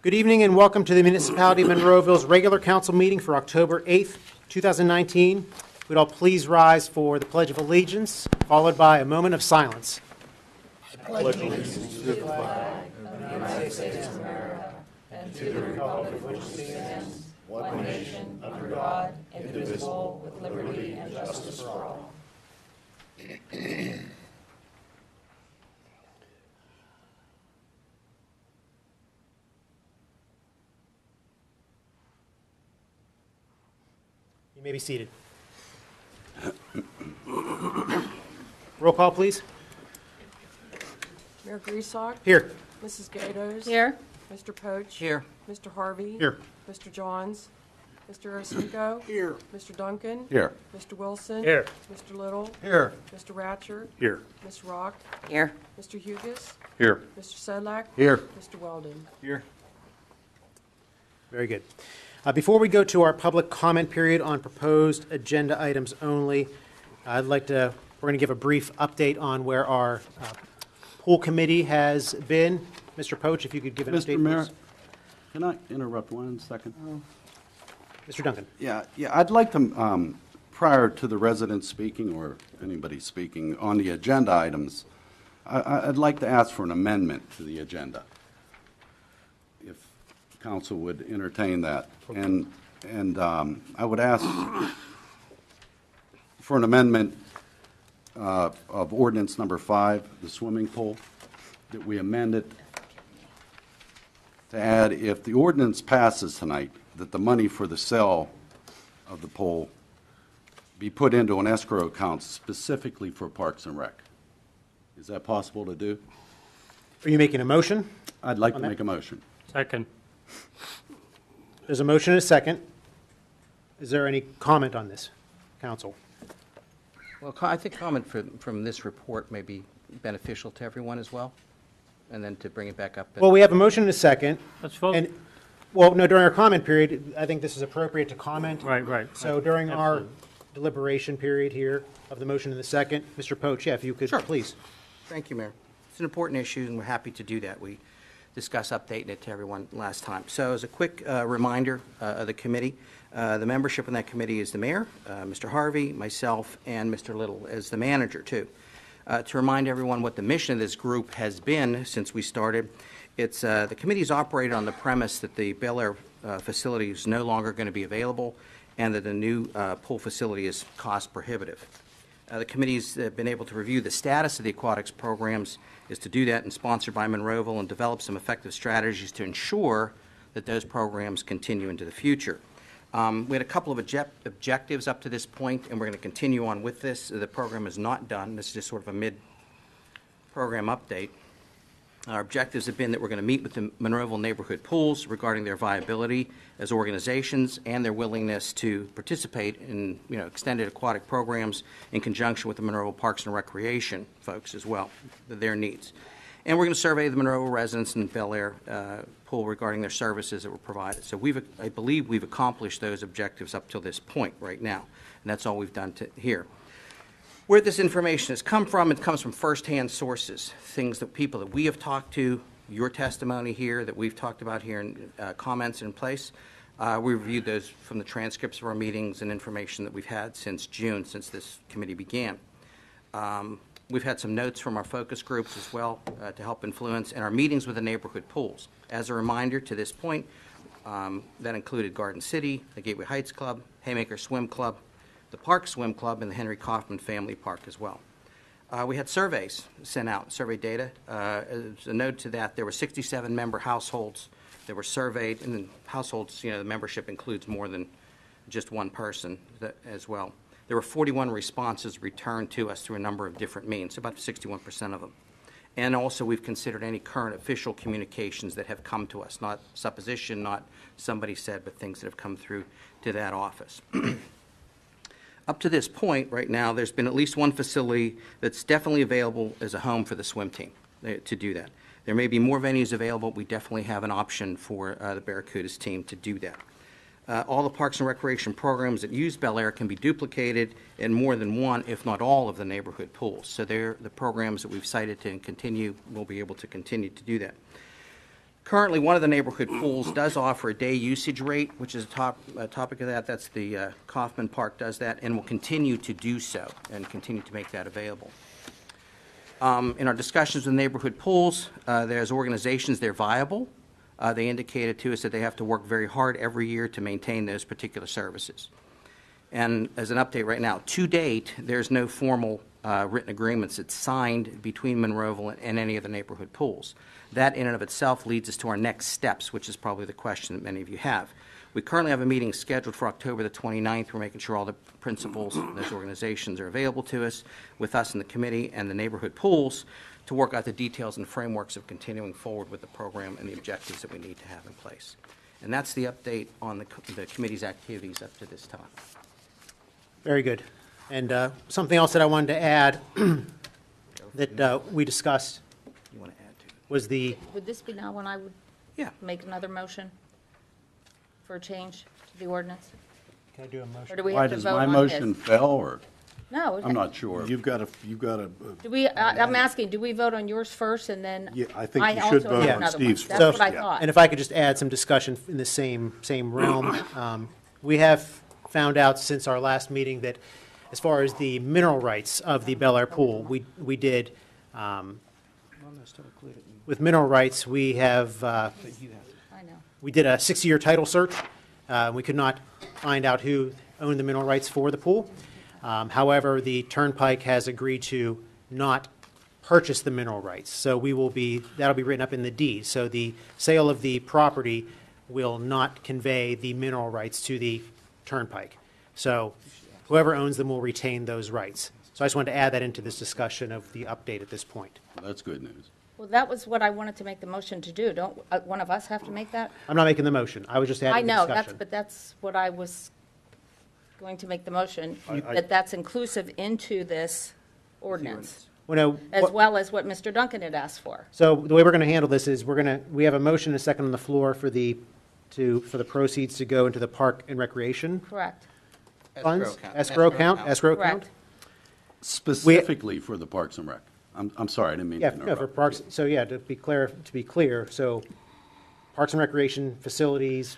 Good evening and welcome to the Municipality of Monroeville's regular council meeting for October 8th, 2019. Would all please rise for the Pledge of Allegiance, followed by a moment of silence. I pledge allegiance to the flag of the United States of America and to the republic for which it stands, one nation, under God, indivisible, with liberty and justice for all. You may be seated. Roll call, please. Mayor Griesbach? Here. Mrs. Gatos? Here. Mr. Poach? Here. Mr. Harvey? Here. Mr. Johns? Mr. Oswego? Here. Mr. Duncan? Here. Mr. Wilson? Here. Mr. Little? Here. Mr. Ratcher? Here. Ms. Rock? Here. Mr. Hugus? Here. Mr. Sedlak? Here. Mr. Weldon? Here. Very good. Before we go to our public comment period on proposed agenda items only, we're going to give a brief update on where our pool committee has been. Mr. Poach, if you could give an update, Mr. Mayor, please. can I interrupt 1 second? Mr. Duncan. Yeah, I'd like to, prior to the residents speaking or anybody speaking on the agenda items, I'd like to ask for an amendment to the agenda, if council would entertain that. And I would ask for an amendment of ordinance number 5, the swimming pool, that we amend it to add, if the ordinance passes tonight, that the money for the sale of the pool be put into an escrow account specifically for Parks and Rec. Is that possible to do? Are you making a motion? I'd like to make a motion. Second. There's a motion and a second. Is there any comment on this, council? Well, I think comment from this report may be beneficial to everyone as well, and then to bring it back up. Well, we have a motion and a second. Let's vote. And, well, no, during our comment period, I think this is appropriate to comment. Right. So during our Absolutely. deliberation period here of the motion and the second, Mr. Poach, yeah, if you could, Sure. please. Thank you, Mayor. It's an important issue, and we're happy to do that. We discussed updating it to everyone last time. So as a quick reminder of the committee, the membership in that committee is the mayor, Mr. Harvey, myself, and Mr. Little as the manager, too. To remind everyone what the mission of this group has been since we started, it's the committee's operated on the premise that the Bel Air facility is no longer going to be available and that the new pool facility is cost prohibitive. The committee's been able to review the status of the aquatics programs, is to do that and sponsored by Monroeville, and develop some effective strategies to ensure that those programs continue into the future. We had a couple of objectives up to this point, and we're going to continue on with this. The program is not done. This is just sort of a mid-program update. Our objectives have been that we're going to meet with the Monroeville neighborhood pools regarding their viability as organizations and their willingness to participate in extended aquatic programs in conjunction with the Monroeville Parks and Recreation folks as well, their needs. And we're going to survey the Monroeville residents and Bel Air pool regarding their services that were provided. So I believe we've accomplished those objectives up till this point right now, and that's all we've done here. Where this information has come from, it comes from firsthand sources, things that people that we have talked to, your testimony here that we've talked about here, and comments in place. We reviewed those from the transcripts of our meetings and information that we've had since June, since this committee began. We've had some notes from our focus groups as well to help influence, and our meetings with the neighborhood pools. As a reminder, to this point, that included Garden City, the Gateway Heights Club, Haymaker Swim Club, the Park Swim Club, and the Henry Kaufman Family Park as well. We had surveys sent out, survey data. As a note to that, there were 67 member households that were surveyed, and in households, the membership includes more than just one person as well. There were 41 responses returned to us through a number of different means, about 61% of them. And also we've considered any current official communications that have come to us, not supposition, not somebody said, but things that have come through to that office. Up to this point, right now, there's been at least one facility that's definitely available as a home for the swim team to do that. There may be more venues available. We definitely have an option for the Barracudas team to do that. All the Parks and Recreation programs that use Bel Air can be duplicated in more than one, if not all, of the neighborhood pools. So they're the programs that we've cited to continue. We'll be able to continue to do that. Currently, one of the neighborhood pools does offer a day usage rate, which is a topic of that. That's the Kaufman Park does that, and will continue to do so and continue to make that available. In our discussions with neighborhood pools, there's organizations, they're viable. They indicated to us that they have to work very hard every year to maintain those particular services. And as an update right now, to date, there's no formal written agreements that's signed between Monroeville and any of the neighborhood pools. That in and of itself leads us to our next steps, which is probably the question that many of you have. We currently have a meeting scheduled for October the 29th. We're making sure all the principals and those organizations are available to us, with us in the committee and the neighborhood pools, to work out the details and frameworks of continuing forward with the program and the objectives that we need to have in place. And that's the update on the committee's activities up to this time. Very good. And something else that I wanted to add that we discussed You want to add to it? was the, Would this be now when I would Yeah. make another motion for a change to the ordinance? can I do a Or motion? do we Why have to does vote my on motion his? fail, or, No. I'm not sure. You've got to, Do we, I'm asking, do we vote on yours first and then? Yeah, I think you also should have vote on another one. Steve's That's first, what I yeah. thought. And if I could just add some discussion in the same realm. We have found out since our last meeting that as far as the mineral rights of the Bel Air pool, we did, with mineral rights, we have, I know. we did a 6-year title search. We could not find out who owned the mineral rights for the pool. However, the Turnpike has agreed to not purchase the mineral rights. So that'll be written up in the deed. So the sale of the property will not convey the mineral rights to the Turnpike. So whoever owns them will retain those rights. So I just wanted to add that into this discussion of the update at this point. That's good news. Well, that was what I wanted to make the motion to do. Don't one of us have to make that? I'm not making the motion. I was just I adding the know, discussion. but that's what I was going to make the motion, I- that's inclusive into this ordinance, Well, no, as what- well as what Mr. Duncan had asked for. So the way we're going to handle this is we have a motion and a second on the floor for the proceeds to go into the park and recreation Correct. funds? account. Escrow account? Escrow account? Correct. Specifically for the Parks and Rec. I'm sorry, I didn't mean to Yeah, interrupt. no, for parks, so yeah, to be clear, so Parks and Recreation, facilities,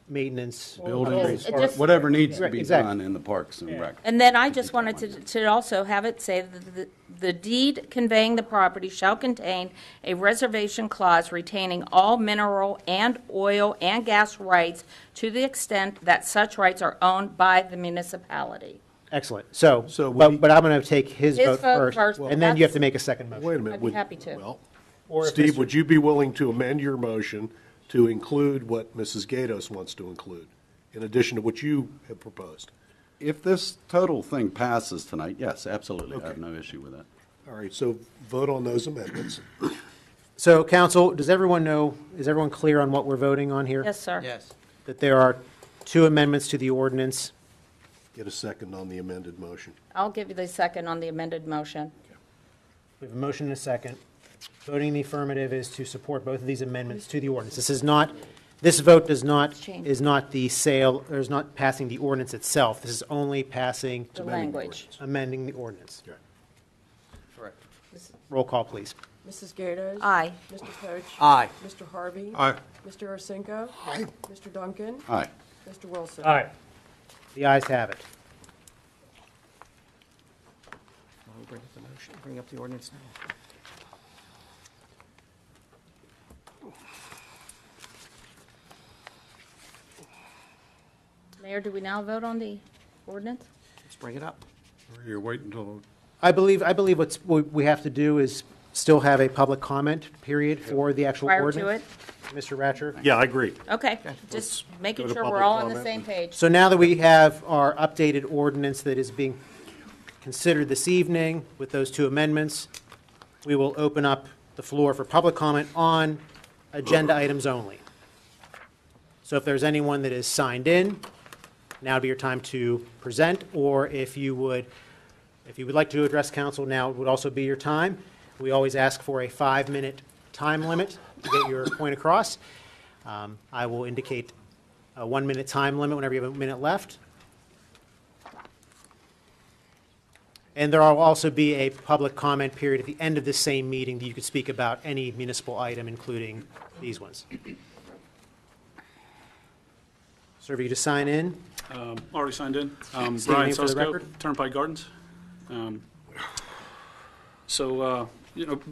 maintenance. Buildings, It just- whatever needs to Right, be exactly. done in the Parks and Rec. And then I just wanted to also have it say that the deed conveying the property shall contain a reservation clause retaining all mineral and oil and gas rights to the extent that such rights are owned by the municipality. Excellent. So, So but we- but I'm going to take his His vote vote first, first, and then you have that's- to make a second motion. Wait a minute. I'd be happy to. Well, Or if Steve, Mr. would you be willing to amend your motion to include what Mrs. Gatos wants to include, in addition to what you have proposed? If this total thing passes tonight, yes, absolutely. I have Okay. no issue with that. All right, so vote on those amendments. So, council, is everyone clear on what we're voting on here? Yes, sir. Yes. That there are 2 amendments to the ordinance. Get a second on the amended motion. I'll give you the second on the amended motion. We have a motion and a second. Voting in the affirmative is to support both of these amendments to the ordinance. This vote is not the sale, or is not passing the ordinance itself. This is only passing, The language. amending the ordinance. Correct. Roll call, please. Mrs. Gatos? Aye. Mr. Coach? Aye. Mr. Harvey? Aye. Mr. Arsenko? Aye. Mr. Duncan? Aye. Mr. Wilson? The ayes have it. I'll bring up the motion, bring up the ordinance now. Mayor, do we now vote on the ordinance? Let's bring it up. You're waiting until, I believe what we have to do is still have a public comment period for the actual Prior ordinance. to it? Mr. Ratcher? yeah, I agree. Okay, just making go to sure public we're all on the comment. same page. So now that we have our updated ordinance that is being considered this evening with those 2 amendments, we will open up the floor for public comment on agenda items only. So if there's anyone that is signed in, now would be your time to present, or if you would like to address council, now would also be your time. We always ask for a 5-minute time limit to get your point across. I will indicate a 1-minute time limit whenever you have a minute left. And there will also be a public comment period at the end of the same meeting that you could speak about any municipal item, including these ones. Sir, if you just sign in. Already signed in. State your Brian name for the Susko, record. Turnpike Gardens.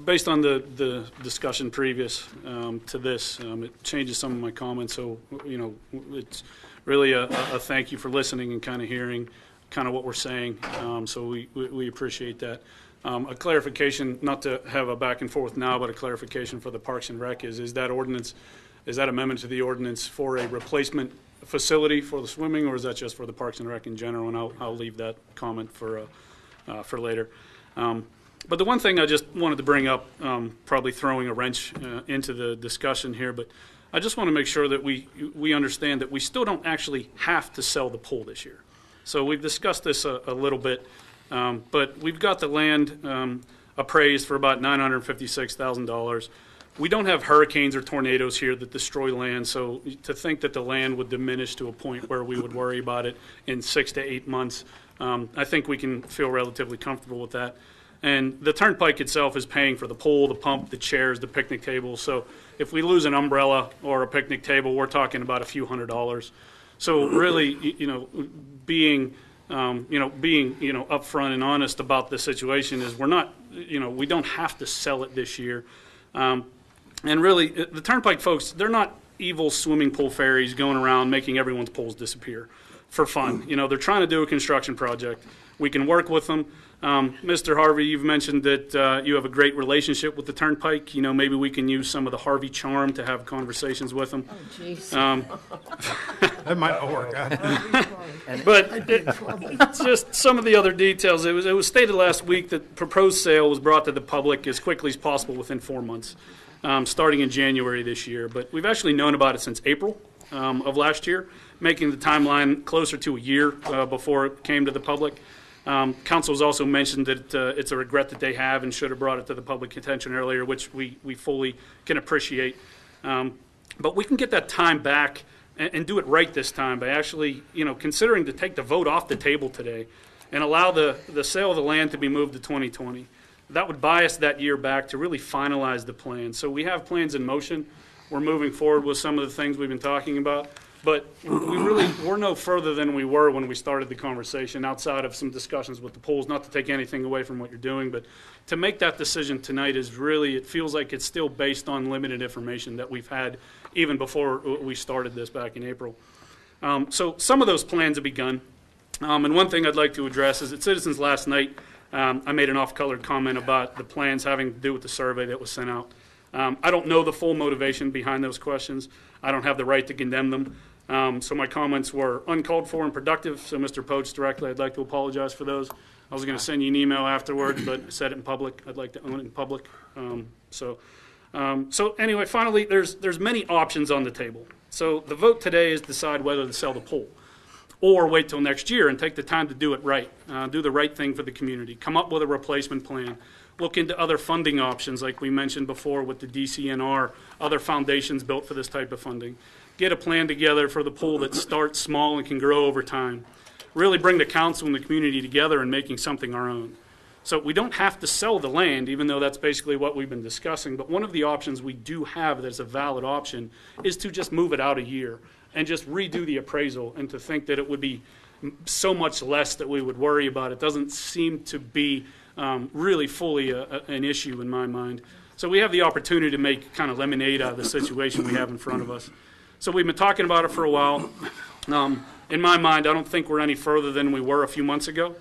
Based on the discussion previous to this, it changes some of my comments. So, it's really a thank you for listening and kind of hearing kind of what we're saying. So we appreciate that. A clarification, not to have a back and forth now, but a clarification for the Parks and Rec is that ordinance, is that amendment to the ordinance for a replacement facility for the swimming, or is that just for the Parks and Rec in general? And I'll leave that comment for later. But the one thing I just wanted to bring up, probably throwing a wrench into the discussion here, but I just want to make sure that we understand that we still don't actually have to sell the pool this year. So we've discussed this a little bit, but we've got the land appraised for about $956,000. We don't have hurricanes or tornadoes here that destroy land, so to think that the land would diminish to a point where we would worry about it in 6 to 8 months, I think we can feel relatively comfortable with that. And the Turnpike itself is paying for the pool, the pump, the chairs, the picnic table. So if we lose an umbrella or a picnic table, we're talking about a few $100s. So really, being upfront and honest about the situation is we're not, we don't have to sell it this year. And really, the Turnpike folks, they're not evil swimming pool fairies going around making everyone's pools disappear for fun. They're trying to do a construction project. We can work with them. Mr. Harvey, you've mentioned that you have a great relationship with the Turnpike. Maybe we can use some of the Harvey charm to have conversations with them. Oh, jeez. That might not work. But just some of the other details. It was stated last week that proposed sale was brought to the public as quickly as possible within 4 months, starting in January this year. But we've actually known about it since April of last year, making the timeline closer to a year before it came to the public. Council has also mentioned that it's a regret that they have and should have brought it to the public attention earlier, which we fully can appreciate. But we can get that time back and do it right this time by actually, considering to take the vote off the table today and allow the sale of the land to be moved to 2020. That would buy us that year back to really finalize the plan. So we have plans in motion. We're moving forward with some of the things we've been talking about. But we're no further than we were when we started the conversation, outside of some discussions with the pools, not to take anything away from what you're doing, but to make that decision tonight is really, it feels like it's still based on limited information that we've had even before we started this back in April. So some of those plans have begun. And one thing I'd like to address is that citizens last night, I made an off-colored comment about the plans having to do with the survey that was sent out. I don't know the full motivation behind those questions. I don't have the right to condemn them. So my comments were uncalled for and productive. So Mr. Poach, directly, I'd like to apologize for those. I was going to send you an email afterwards, but I said it in public. I'd like to own it in public. So anyway, finally, there's many options on the table. So the vote today is decide whether to sell the pool or wait till next year and take the time to do it right, do the right thing for the community, come up with a replacement plan, look into other funding options like we mentioned before with the DCNR, other foundations built for this type of funding. Get a plan together for the pool that starts small and can grow over time. Really bring the council and the community together and making something our own. So we don't have to sell the land, even though that's basically what we've been discussing. But one of the options we do have that's a valid option is to just move it out a year and just redo the appraisal, and to think that it would be so much less that we would worry about it doesn't seem to be really fully an issue in my mind. So we have the opportunity to make kind of lemonade out of the situation we have in front of us. So we've been talking about it for a while. In my mind, I don't think we're any further than we were a few months ago.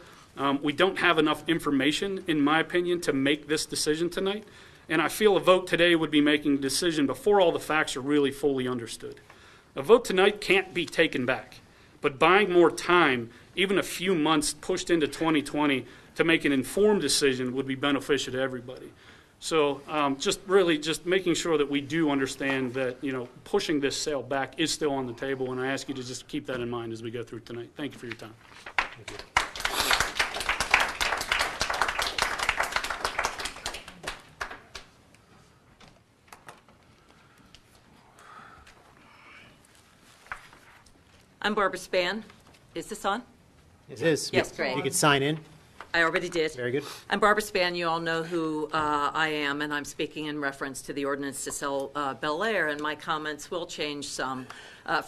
We don't have enough information, in my opinion, to make this decision tonight. And I feel a vote today would be making a decision before all the facts are really fully understood. A vote tonight can't be taken back. But buying more time, even a few months pushed into 2020 to make an informed decision would be beneficial to everybody. So just making sure that we do understand that, pushing this sale back is still on the table, and I ask you to just keep that in mind as we go through tonight. Thank you for your time. Thank you. I'm Barbara Spann. Is this on? It is. Yes, great. You could sign in. I already did. Very good. I'm Barbara Spann. You all know who I am, and I'm speaking in reference to the ordinance to sell Bel Air, and my comments will change some.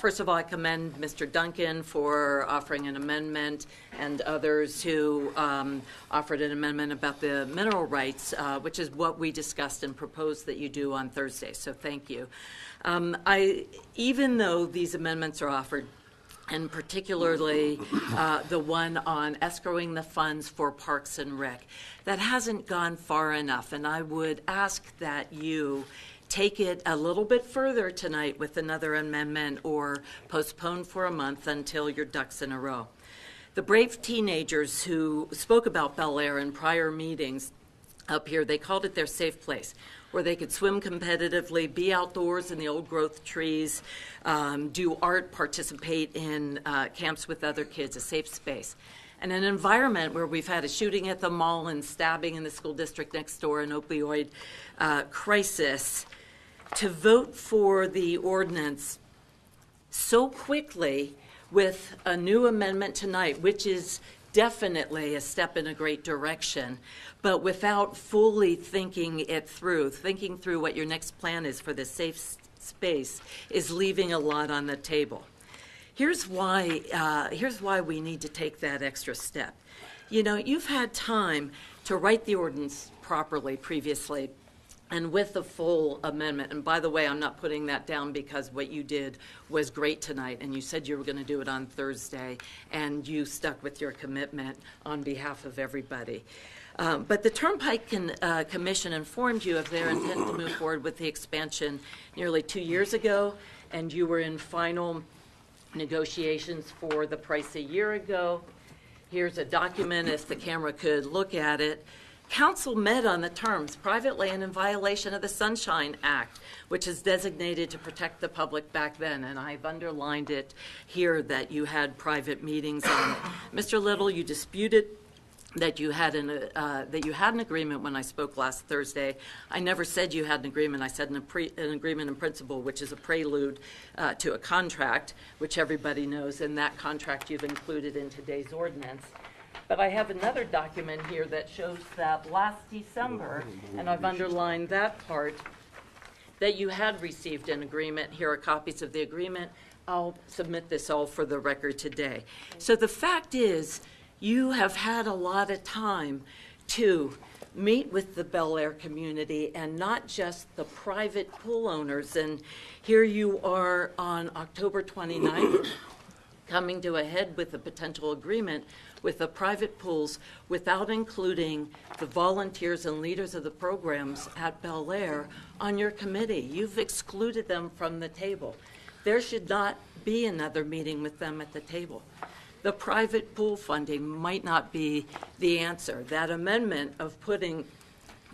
First of all, I commend Mr. Duncan for offering an amendment and others who offered an amendment about the mineral rights, which is what we discussed and proposed that you do on Thursday, so thank you. Even though these amendments are offered, and particularly the one on escrowing the funds for Parks and Rec, that hasn't gone far enough, and I would ask that you take it a little bit further tonight with another amendment or postpone for a month until your ducks in a row. The brave teenagers who spoke about Bel Air in prior meetings up here, they called it their safe place, where they could swim competitively, be outdoors in the old growth trees, do art, participate in camps with other kids, a safe space. And an environment where we've had a shooting at the mall and stabbing in the school district next door, an opioid crisis. To vote for the ordinance so quickly with a new amendment tonight, which is definitely a step in a great direction, but without fully thinking through what your next plan is for this safe space, is leaving a lot on the table. Here's why we need to take that extra step. You know, you've had time to write the ordinance properly previously, and with the full amendment. And by the way, I'm not putting that down because what you did was great tonight, and you said you were going to do it on Thursday, and you stuck with your commitment on behalf of everybody. But the Turnpike Commission informed you of their intent to move forward with the expansion nearly 2 years ago, and you were in final negotiations for the price a year ago. Here's a document, if the camera could look at it. Council met on the terms privately and in violation of the Sunshine Act, which is designated to protect the public back then, and I've underlined it here that you had private meetings on it. Mr. Little, you disputed that you had an agreement when I spoke last Thursday. I never said you had an agreement. I said an agreement in principle, which is a prelude to a contract, which everybody knows, and that contract you've included in today's ordinance. But I have another document here that shows that last December, and I've underlined that part, that you had received an agreement. Here are copies of the agreement. I'll submit this all for the record today. So the fact is, you have had a lot of time to meet with the Bel Air community and not just the private pool owners. And here you are on October 29th, coming to a head with a potential agreement with the private pools without including the volunteers and leaders of the programs at Bel Air on your committee. You've excluded them from the table. There should not be another meeting with them at the table. The private pool funding might not be the answer. That amendment of putting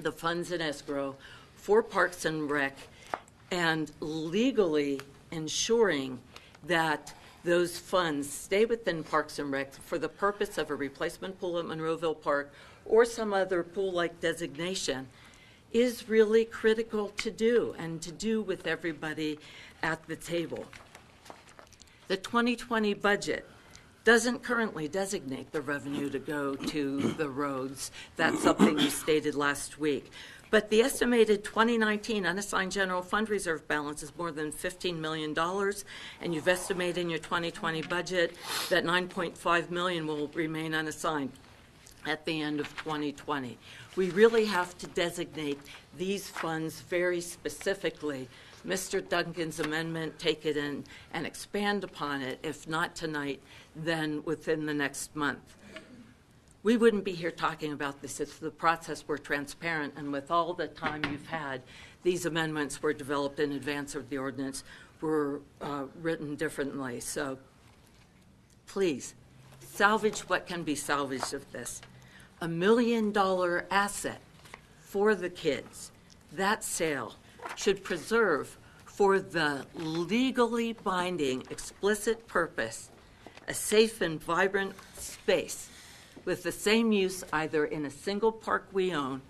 the funds in escrow for Parks and Rec and legally ensuring that those funds stay within Parks and Rec for the purpose of a replacement pool at Monroeville Park or some other pool-like designation is really critical to do, and to do with everybody at the table. The 2020 budget doesn't currently designate the revenue to go to the roads. That's something you stated last week. But the estimated 2019 unassigned general fund reserve balance is more than $15 million, and you've estimated in your 2020 budget that $9.5 million will remain unassigned at the end of 2020. We really have to designate these funds very specifically. Mr. Duncan's amendment, take it in and expand upon it, if not tonight, then within the next month. We wouldn't be here talking about this if the process were transparent, and with all the time you've had, these amendments were developed in advance of the ordinance, were written differently. So please, salvage what can be salvaged of this. $1 million asset for the kids. That sale should preserve for the legally binding explicit purpose a safe and vibrant space with the same use either in a single park we own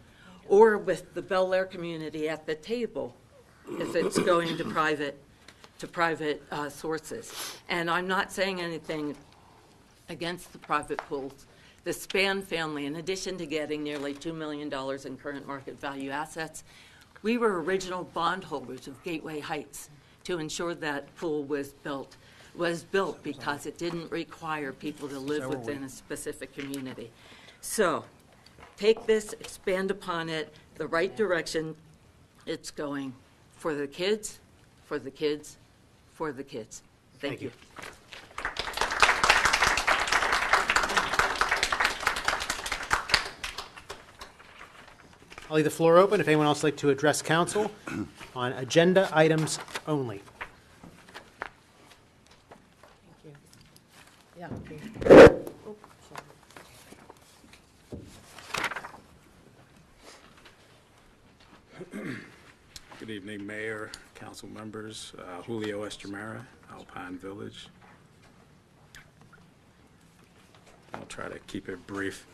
or with the Bel Air community at the table if it's going to private sources. And I'm not saying anything against the private pools. The Span family, in addition to getting nearly $2 million in current market value assets, we were original bondholders of Gateway Heights to ensure that pool was built because it didn't require people to live within a specific community. So take this, expand upon it, the right direction it's going for the kids, for the kids, for the kids. Thank you. I'll leave the floor open if anyone else would like to address council on agenda items only. Yeah. Good evening, Mayor, council members, Julio Estremera, Alpine Village. I'll try to keep it brief.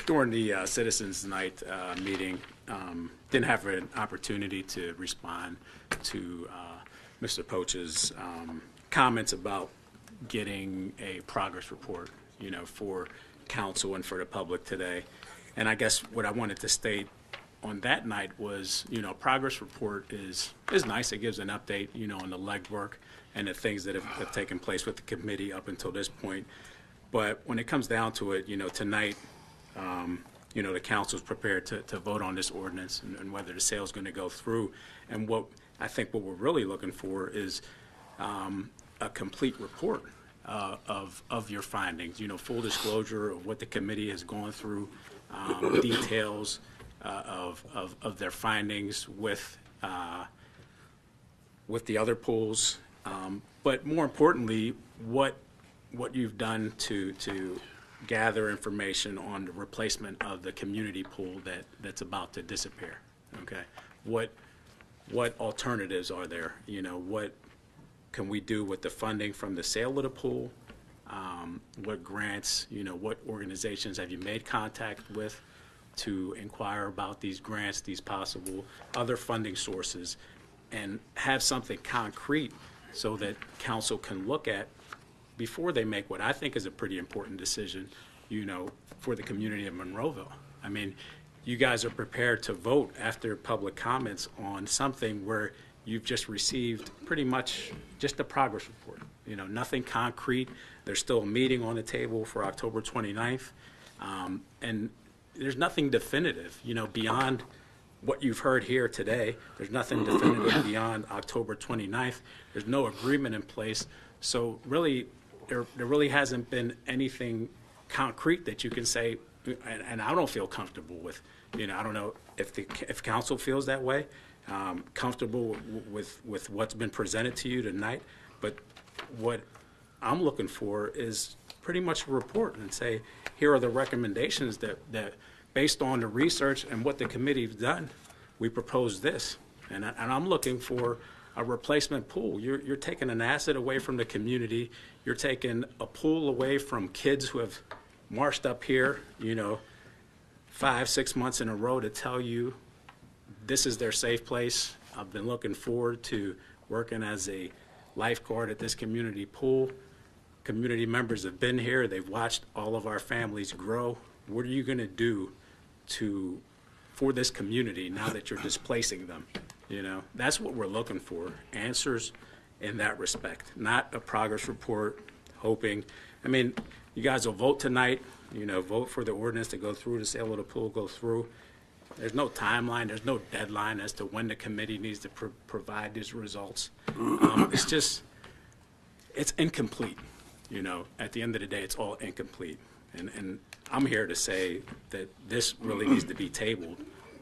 During the Citizens Night meeting, didn't have an opportunity to respond to Mr. Poach's comments about getting a progress report, for council and for the public today. And I guess what I wanted to state on that night was, progress report is nice. It gives an update, on the legwork and the things that have taken place with the committee up until this point. But when it comes down to it, tonight, the council's prepared to vote on this ordinance and whether the sale is going to go through. And what we're really looking for is a complete report of your findings, full disclosure of what the committee has gone through, details of their findings with the other pools, but more importantly, what you've done to gather information on the replacement of the community pool that's about to disappear. Okay, what alternatives are there? What can we do with the funding from the sale of the pool? What grants? What organizations have you made contact with to inquire about these grants, these possible other funding sources, and have something concrete so that council can look at before they make what I think is a pretty important decision, for the community of Monroeville. I mean, you guys are prepared to vote after public comments on something where you've just received pretty much just a progress report, nothing concrete. There's still a meeting on the table for October 29th, and there's nothing definitive, beyond what you've heard here today. There's nothing definitive beyond October 29th. There's no agreement in place. So really, there really hasn't been anything concrete that you can say, and I don't feel comfortable with. I don't know if council feels that way, comfortable with what's been presented to you tonight. But what I'm looking for is pretty much a report and say, here are the recommendations that based on the research and what the committee's done, we propose this. And I'm looking for a replacement pool. You're taking an asset away from the community. You're taking a pool away from kids who have marched up here, 5-6 months in a row to tell you this is their safe place. I've been looking forward to working as a lifeguard at this community pool. Community members have been here. They've watched all of our families grow. What are you going to do for this community now that you're displacing them? That's what we're looking for, answers in that respect, not a progress report hoping. I mean, you guys will vote tonight, vote for the ordinance to go through, the sale of the pool go through. There's no timeline, there's no deadline as to when the committee needs to provide these results. It's incomplete, at the end of the day, it's all incomplete. And I'm here to say that this really needs to be tabled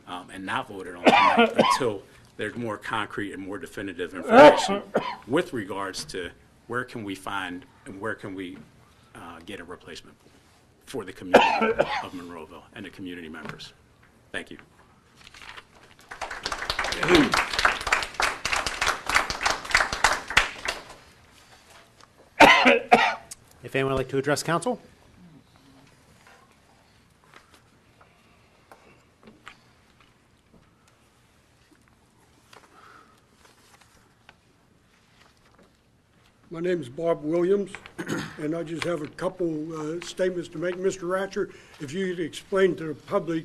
and not voted on tonight until there's more concrete and more definitive information with regards to where can we find and where can we get a replacement for the community of Monroeville and the community members. Thank you. If anyone would like to address council? My name's Bob Williams, and I just have a couple statements to make. Mr. Ratcher, if you could explain to the public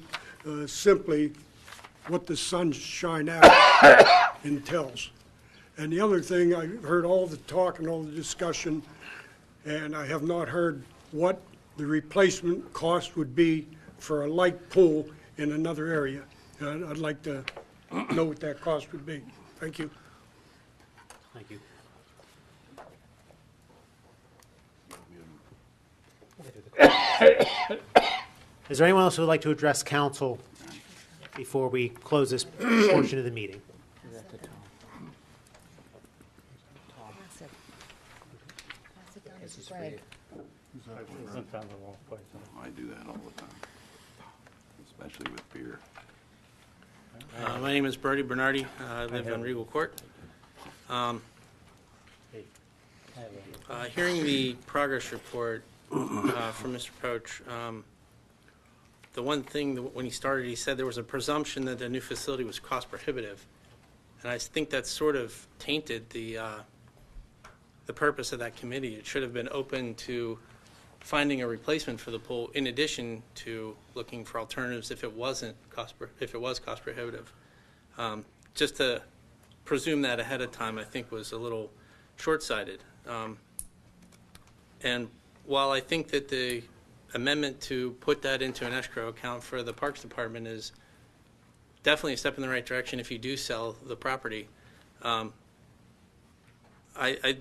simply what the Sunshine Act entails. And the other thing, I heard all the talk and all the discussion, and I have not heard what the replacement cost would be for a light pool in another area. I'd like to know what that cost would be. Thank you. Thank you. Is there anyone else who would like to address council before we close this portion of the meeting? I do that all the time, especially with beer. My name is Bertie Bernardi. I live on Regal Court. Hearing the progress report from Mr. Poach, the one thing that when he started, he said there was a presumption that the new facility was cost prohibitive, and I think that sort of tainted the purpose of that committee. It should have been open to finding a replacement for the pool in addition to looking for alternatives if it was cost prohibitive. Just to presume that ahead of time, I think, was a little short-sighted. And while I think that the amendment to put that into an escrow account for the Parks Department is definitely a step in the right direction if you do sell the property, I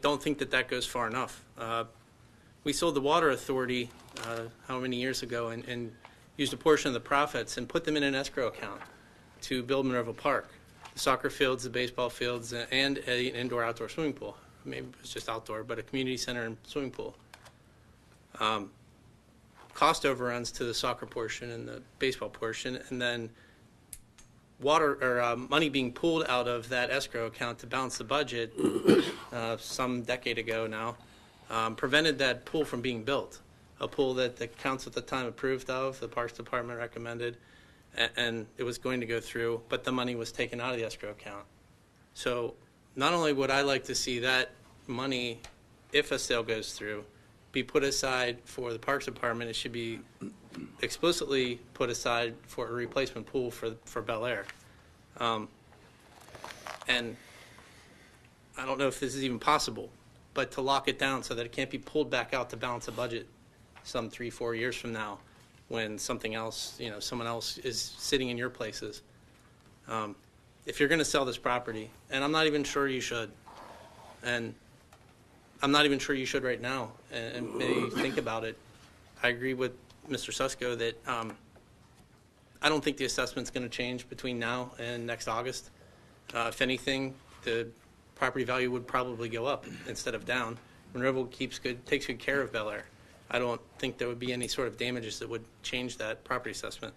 don't think that that goes far enough. We sold the Water Authority how many years ago and used a portion of the profits and put them in an escrow account to build Monroeville Park, the soccer fields, the baseball fields, and an indoor-outdoor swimming pool. Maybe it was just outdoor, but a community center and swimming pool. Cost overruns to the soccer portion and the baseball portion, and then money being pulled out of that escrow account to balance the budget some decade ago now, prevented that pool from being built, a pool that the council at the time approved of, the Parks Department recommended, and it was going to go through, but the money was taken out of the escrow account. So not only would I like to see that money, if a sale goes through, be put aside for the Parks Department, it should be explicitly put aside for a replacement pool for Bel Air. And I don't know if this is even possible, but to lock it down so that it can't be pulled back out to balance the budget some 3-4 years from now when something else, someone else is sitting in your places. If you're going to sell this property, and I'm not even sure you should, and I'm not even sure you should right now, and maybe think about it. I agree with Mr. Susko that I don't think the assessment's going to change between now and next August. If anything, the property value would probably go up instead of down. Monroeville takes good care of Bel Air. I don't think there would be any sort of damages that would change that property assessment.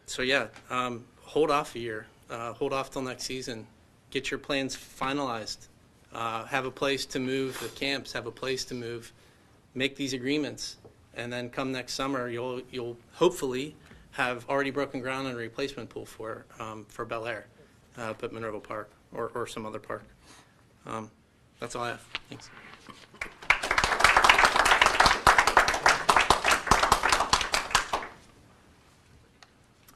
So yeah, hold off a year. Hold off till next season. Get your plans finalized. Have a place to move the camps. Have a place to move. Make these agreements, and then come next summer, you'll hopefully have already broken ground on a replacement pool for Bel Air, at Monroeville Park or some other park. That's all I have. Thanks.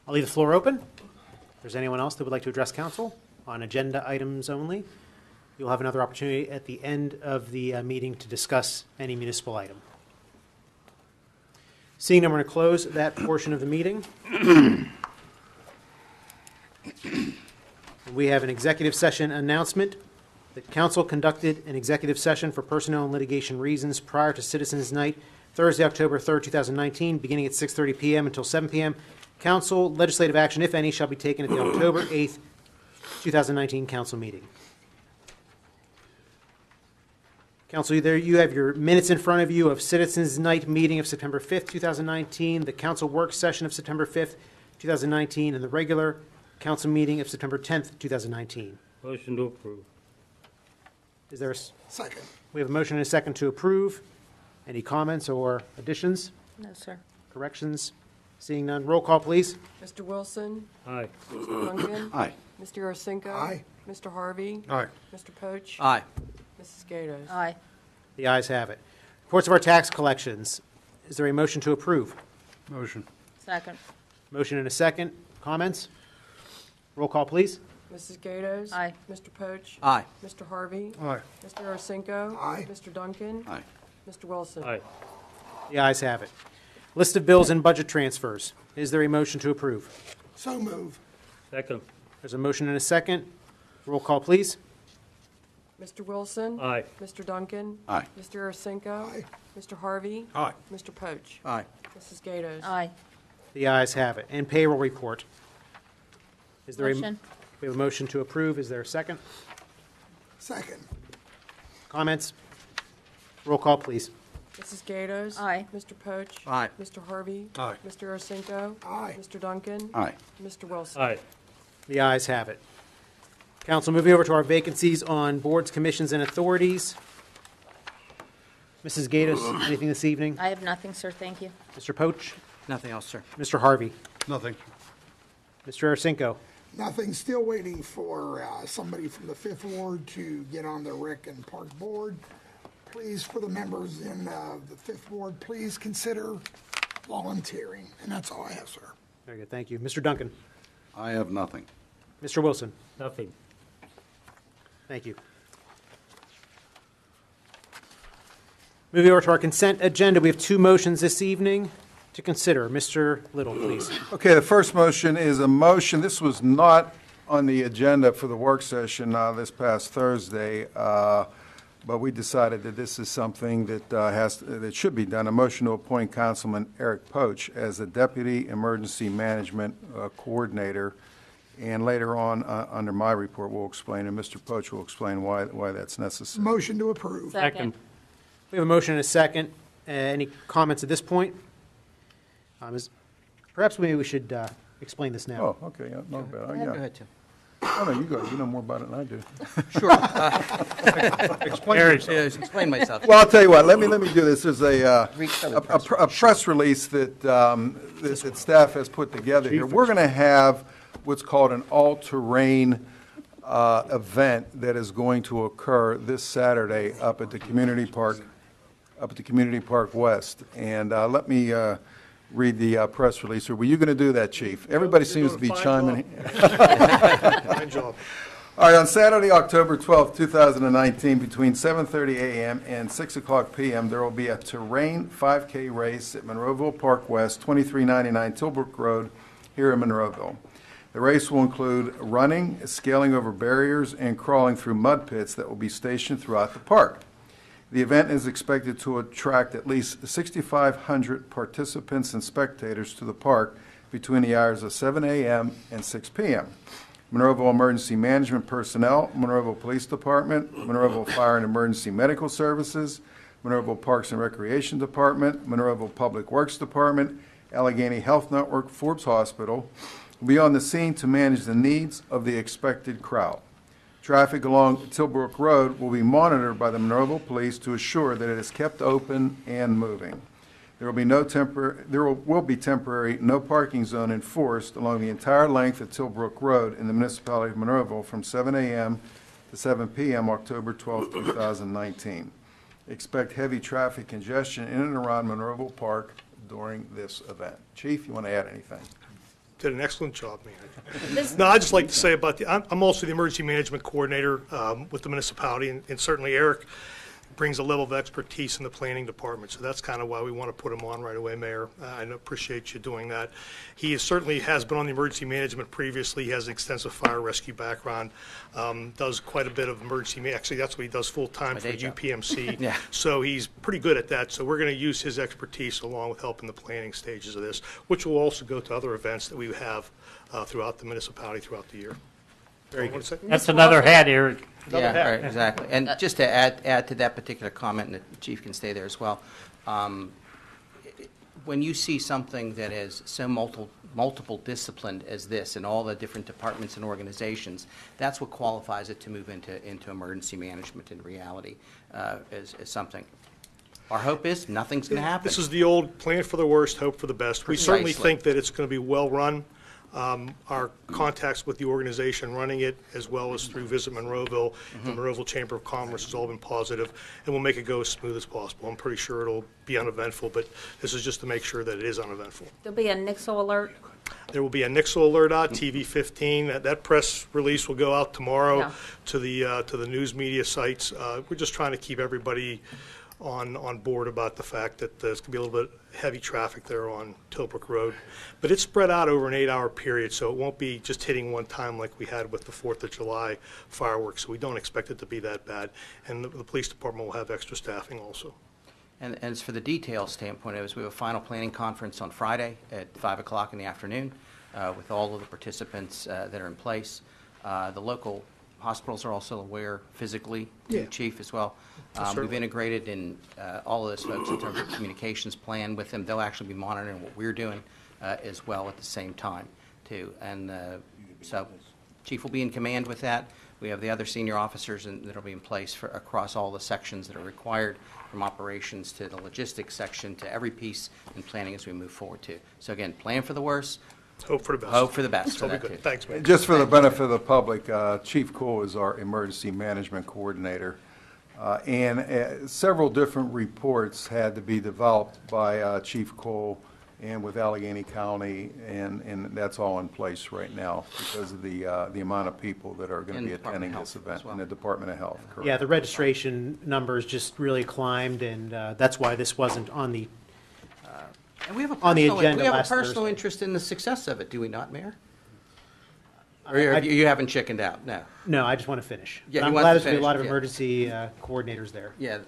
I'll leave the floor open. If there's anyone else that would like to address council on agenda items only, you'll have another opportunity at the end of the meeting to discuss any municipal item. Seeing none, we're going to close that portion of the meeting. We have an executive session announcement that council conducted an executive session for personnel and litigation reasons prior to Citizens Night, Thursday, October 3rd, 2019, beginning at 6:30 p.m. until 7 p.m. Council legislative action, if any, shall be taken at the October 8th, 2019 council meeting. Council, you have your minutes in front of you of Citizens Night meeting of September 5th, 2019, the council work session of September 5th, 2019, and the regular council meeting of September 10th, 2019. Motion to approve. Is there a Second. We have a motion and a second to approve. Any comments or additions, No, sir. corrections? Seeing none, roll call, please. Mr. Wilson? Aye. Mr. Duncan? Aye. Mr. Arcinico? Aye. Mr. Harvey? Aye. Mr. Poach? Aye. Mrs. Gatos? Aye. The ayes have it. Reports of our tax collections. Is there a motion to approve? Motion. Second. Motion and a second. Comments? Roll call, please. Mrs. Gatos? Aye. Mr. Poach? Aye. Mr. Harvey? Aye. Mr. Arcinico? Aye. Mr. Duncan? Aye. Mr. Wilson? The ayes have it. List of bills and budget transfers. Is there a motion to approve? So move. Second. There's a motion and a second. Roll call, please. Mr. Wilson? Aye. Mr. Duncan? Aye. Mr. Arcinico? Aye. Mr. Harvey? Aye. Mr. Poach? Aye. Mrs. Gatos? Aye. The ayes have it. And payroll report. Is there Motion. We have a motion to approve. Is there a second? Second. Comments? Roll call, please. Mrs. Gatos? Aye. Mr. Poach? Aye. Mr. Harvey? Aye. Mr. Arcinico? Aye. Mr. Duncan? Aye. Mr. Wilson? Aye. The ayes have it. Council, moving over to our vacancies on boards, commissions, and authorities. Mrs. Gatos, anything this evening? I have nothing, sir. Thank you. Mr. Poach? Nothing else, sir. Mr. Harvey? Nothing. Mr. Arcinico? Nothing, still waiting for somebody from the Fifth Ward to get on the Rec and Park Board. Please, for the members in the Fifth Ward, please consider volunteering. And that's all I have, sir. Very good, thank you. Mr. Duncan? I have nothing. Mr. Wilson? Nothing. Thank you. Moving over to our consent agenda, we have two motions this evening to consider. Mr. Little, please. Okay, the first motion is a motion, this was not on the agenda for the work session this past Thursday, but we decided that this is something that should be done. A motion to appoint Councilman Eric Poach as the Deputy Emergency Management Coordinator. And later on, under my report, we'll explain, and Mr. Poach will explain why that's necessary. Motion to approve. Second. We have a motion and a second. Any comments at this point? Perhaps maybe we should explain this now. Oh, okay, yeah, not bad. Go ahead, Tim. Oh, no, you go, you know more about it than I do. Sure. Explain myself. Well, I'll tell you what, let me do this. There's a press release that staff has put together here. We're going to have what's called an all-terrain event that is going to occur this Saturday up at the Community Park West. And let me read the press release. Were you going to do that, Chief? Everybody seems to be chiming in. Fine job. All right, on Saturday, October 12th, 2019, between 7:30 a.m. and 6 o'clock p.m., there will be a terrain 5K race at Monroeville Park West, 2399 Tilbrook Road, here in Monroeville. The race will include running, scaling over barriers, and crawling through mud pits that will be stationed throughout the park. The event is expected to attract at least 6,500 participants and spectators to the park between the hours of 7 a.m. and 6 p.m. Monroeville Emergency Management personnel, Monroeville Police Department, Monroeville Fire and Emergency Medical Services, Monroeville Parks and Recreation Department, Monroeville Public Works Department, Allegheny Health Network, Forbes Hospital, will be on the scene to manage the needs of the expected crowd. Traffic along Tilbrook Road will be monitored by the Monroeville Police to assure that it is kept open and moving. There will be temporary no parking zone enforced along the entire length of Tilbrook Road in the municipality of Monroeville from 7 a.m. to 7 p.m. October 12, 2019. Expect heavy traffic congestion in and around Monroeville Park during this event. Chief, you want to add anything? Did an excellent job, man. No, I'd just like to say about I'm also the emergency management coordinator with the municipality, and certainly Eric brings a level of expertise in the planning department, so that's kind of why we want to put him on right away, Mayor. I appreciate you doing that. He certainly has been on the emergency management previously. He has an extensive fire rescue background, does quite a bit of emergency, actually that's what he does full-time for UPMC. Yeah. So he's pretty good at that, so we're going to use his expertise along with helping the planning stages of this, which will also go to other events that we have throughout the municipality throughout the year. Very good. That's another hat, Eric. Yeah, right, exactly. And just to add to that particular comment, and the chief can stay there as well, when you see something that is so multiple disciplined as this in all the different departments and organizations, that's what qualifies it to move into emergency management in reality as something. Our hope is nothing's going to happen. This is the old plan for the worst, hope for the best. We certainly think that it's going to be well-run. Our contacts with the organization running it, as well as through Visit Monroeville, the Monroeville Chamber of Commerce, has all been positive, and we'll make it go as smooth as possible. I'm pretty sure it'll be uneventful, but this is just to make sure that it is uneventful. There'll be a Nixle alert. There will be a Nixle alert out, TV 15. That press release will go out tomorrow Yeah. to the news media sites. We're just trying to keep everybody on board about the fact that there's going to be a little bit heavy traffic there on Tilbrook Road. But it's spread out over an 8-hour period, so it won't be just hitting one time like we had with the 4th of July fireworks. So we don't expect it to be that bad. And the police department will have extra staffing also. And as for the details standpoint, we have a final planning conference on Friday at 5 o'clock in the afternoon with all of the participants that are in place. The local hospitals are also aware physically, Yeah. Chief, as well. Certainly. We've integrated in all of those folks in terms of communications plan with them. They'll actually be monitoring what we're doing as well at the same time, too. And so Chief will be in command with that. We have the other senior officers that will be in place across all the sections that are required, from operations to the logistics section to every piece in planning as we move forward, too. So again, plan for the worst. Hope for the best. Hope for the best. It'll be good. Thanks, man. Just for the benefit of the public, Chief Cole is our emergency management coordinator. And several different reports had to be developed by Chief Cole and with Allegheny County, and that's all in place right now because of the amount of people that are going to And be Department attending of this Health event as well. in the Department of Health, correct? Yeah, the registration numbers just really climbed, and that's why this wasn't on the, And we have a On the personal, agenda we have a last personal Thursday. interest in the success of it, do we not, Mayor? Or you haven't chickened out? No. no, I just want to finish. Yeah, But he I'm wants glad to there's going to be a lot of finish, yeah. emergency coordinators there. Yeah,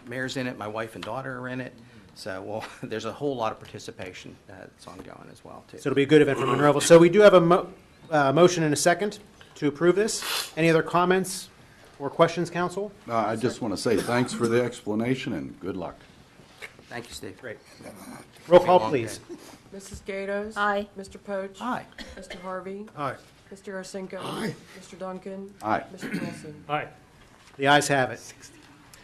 Mayor's in it, my wife and daughter are in it, so, well, there's a whole lot of participation that's ongoing as well, too. So it'll be a good event for Monroeville. So we do have a motion and a second to approve this. Any other comments or questions, council? I just want to say thanks for the explanation and good luck. Thank you, Steve. Great. Roll call, Long please. day. Mrs. Gatos? Aye. Mr. Poach? Aye. Mr. Harvey? Aye. Mr. Arsenko? Aye. Mr. Duncan? Aye. Mr. Wilson? Aye. The ayes have it.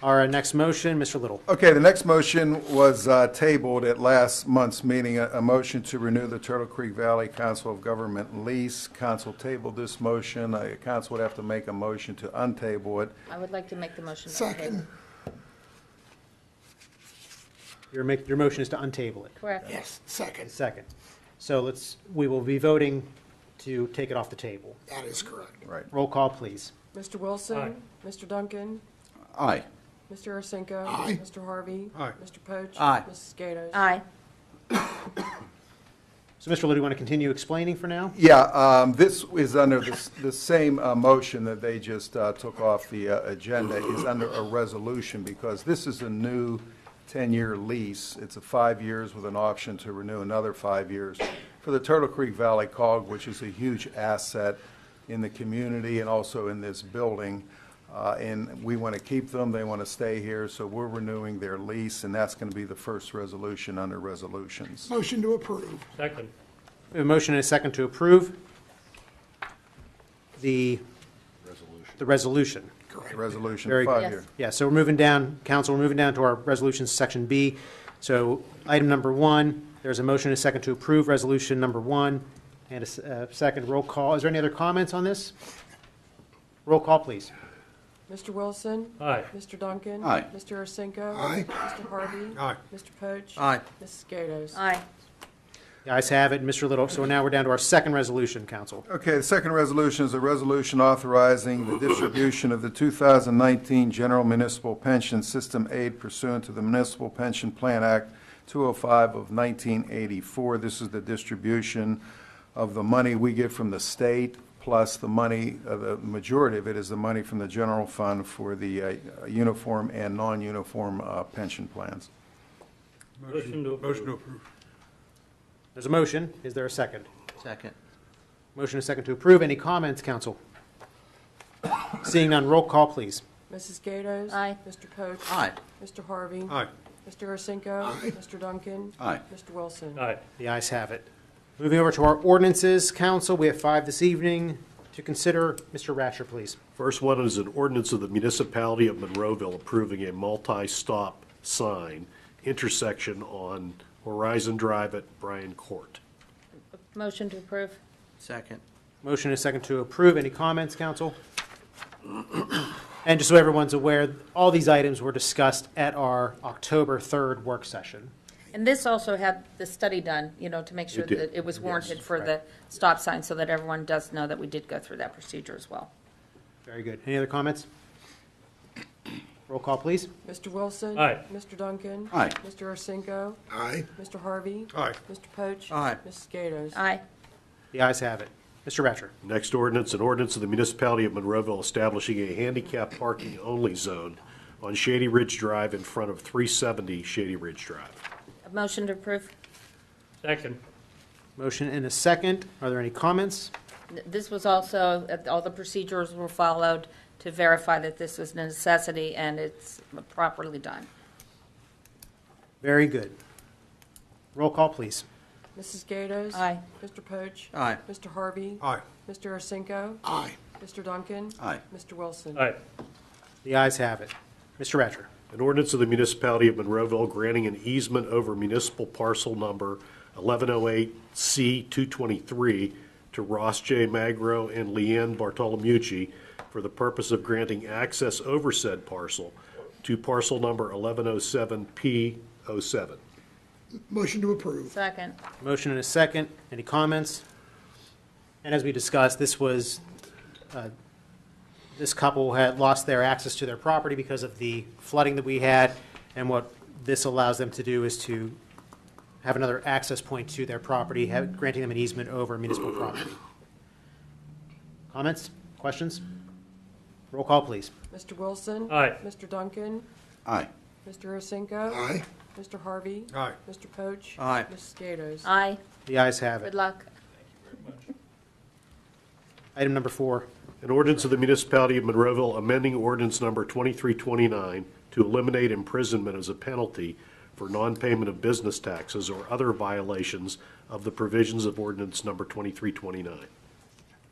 Our next motion, Mr. Little. Okay, the next motion was tabled at last month's meeting, a motion to renew the Turtle Creek Valley Council of Government lease. Council tabled this motion. Council would have to make a motion to untable it. I would like to make the motion. Second. Your motion is to untable it. Correct. Yes, second. Second. So we will be voting to take it off the table. That is correct. Right. Roll call, please. Mr. Wilson? Aye. Mr. Duncan? Aye. Mr. Arsenko? Aye. Mr. Harvey? Aye. Mr. Poach? Aye. Mrs. Gatos? Aye. So, Mr. Little, do you want to continue explaining for now? Yeah, this is under the same motion that they just took off the agenda is under a resolution because this is a new 10-year lease. It's a 5 years with an option to renew another 5 years for the Turtle Creek Valley COG, which is a huge asset in the community and also in this building. And we want to keep them. They want to stay here, so we're renewing their lease, and that's going to be the first resolution under resolutions. Motion to approve. Second. We have a motion and a second to approve the resolution. Resolution Very good. 5 Yes. year. Yeah, so we're moving down, council, we're moving down to our resolutions, section B. So item number 1, there's a motion and a second to approve resolution number 1, and a second roll call. Is there any other comments on this? Roll call, please. Mr. Wilson? Aye. Mr. Duncan? Aye. Mr. Arsenko? Aye. Mr. Harvey? Aye. Mr. Poach? Aye. Mrs. Gatos? Aye. The ayes have it, Mr. Little. So now we're down to our second resolution, council. Okay, the second resolution is a resolution authorizing the distribution of the 2019 General Municipal Pension System aid pursuant to the Municipal Pension Plan Act 205 of 1984. This is the distribution of the money we get from the state, plus the money, the majority of it is the money from the general fund for the uniform and non-uniform pension plans. Motion to approve. There's a motion. Is there a second? Second. Motion and a second to approve. Any comments, council? Seeing none, roll call, please. Mrs. Gatos? Aye. Mr. Poach? Aye. Mr. Harvey? Aye. Mr. Arsenko? Mr. Duncan? Aye. Mr. Wilson? Aye. The ayes have it. Moving over to our ordinances, council, we have 5 this evening to consider. Mr. Ratcher, please. First one is an ordinance of the Municipality of Monroeville approving a multi-stop sign intersection on Horizon Drive at Bryan Court. Motion to approve. Second. Motion and a second to approve. Any comments, council? And just so everyone's aware, all these items were discussed at our October 3rd work session. And this also had the study done, to make sure It did. that it was warranted Yes, for the stop sign, so that everyone does know that we did go through that procedure as well. Very good. Any other comments? Roll call, please. Mr. Wilson. Aye. Mr. Duncan. Aye. Mr. Ursinko. Aye. Mr. Harvey. Aye. Mr. Poach. Aye. Mrs. Gatos. Aye. The ayes have it. Mr. Ratcher. Next ordinance, an ordinance of the Municipality of Monroeville establishing a handicap parking only zone on Shady Ridge Drive in front of 370 Shady Ridge Drive. A motion to approve. Second. Motion and a second. Are there any comments? This was also, all the procedures were followed to verify that this was a necessity and it's properly done. Very good. Roll call, please. Mrs. Gatos. Aye. Mr. Poach. Aye. Mr. Harvey. Aye. Mr. Ursinko. Aye. Mr. Duncan. Aye. Mr. Wilson. Aye. The ayes have it. Mr. Ratcher. An ordinance of the Municipality of Monroeville granting an easement over municipal parcel number 1108C223 to Ross J. Magro and Leanne Bartolomucci for the purpose of granting access over said parcel to parcel number 1107P07. Motion to approve. Second. Motion and a second. Any comments? And as we discussed, this was, this couple had lost their access to their property because of the flooding that we had, and what this allows them to do is to have another access point to their property, granting them an easement over municipal property. Comments? Questions? Roll call, please. Mr. Wilson. Aye. Mr. Duncan. Aye. Mr. Ursinko. Aye. Mr. Harvey. Aye. Mr. Poach. Aye. Mrs. Gatos. Aye. The ayes have it. Good luck. Item number 4. An ordinance of the Municipality of Monroeville amending ordinance number 2329 to eliminate imprisonment as a penalty for non-payment of business taxes or other violations of the provisions of ordinance number 2329.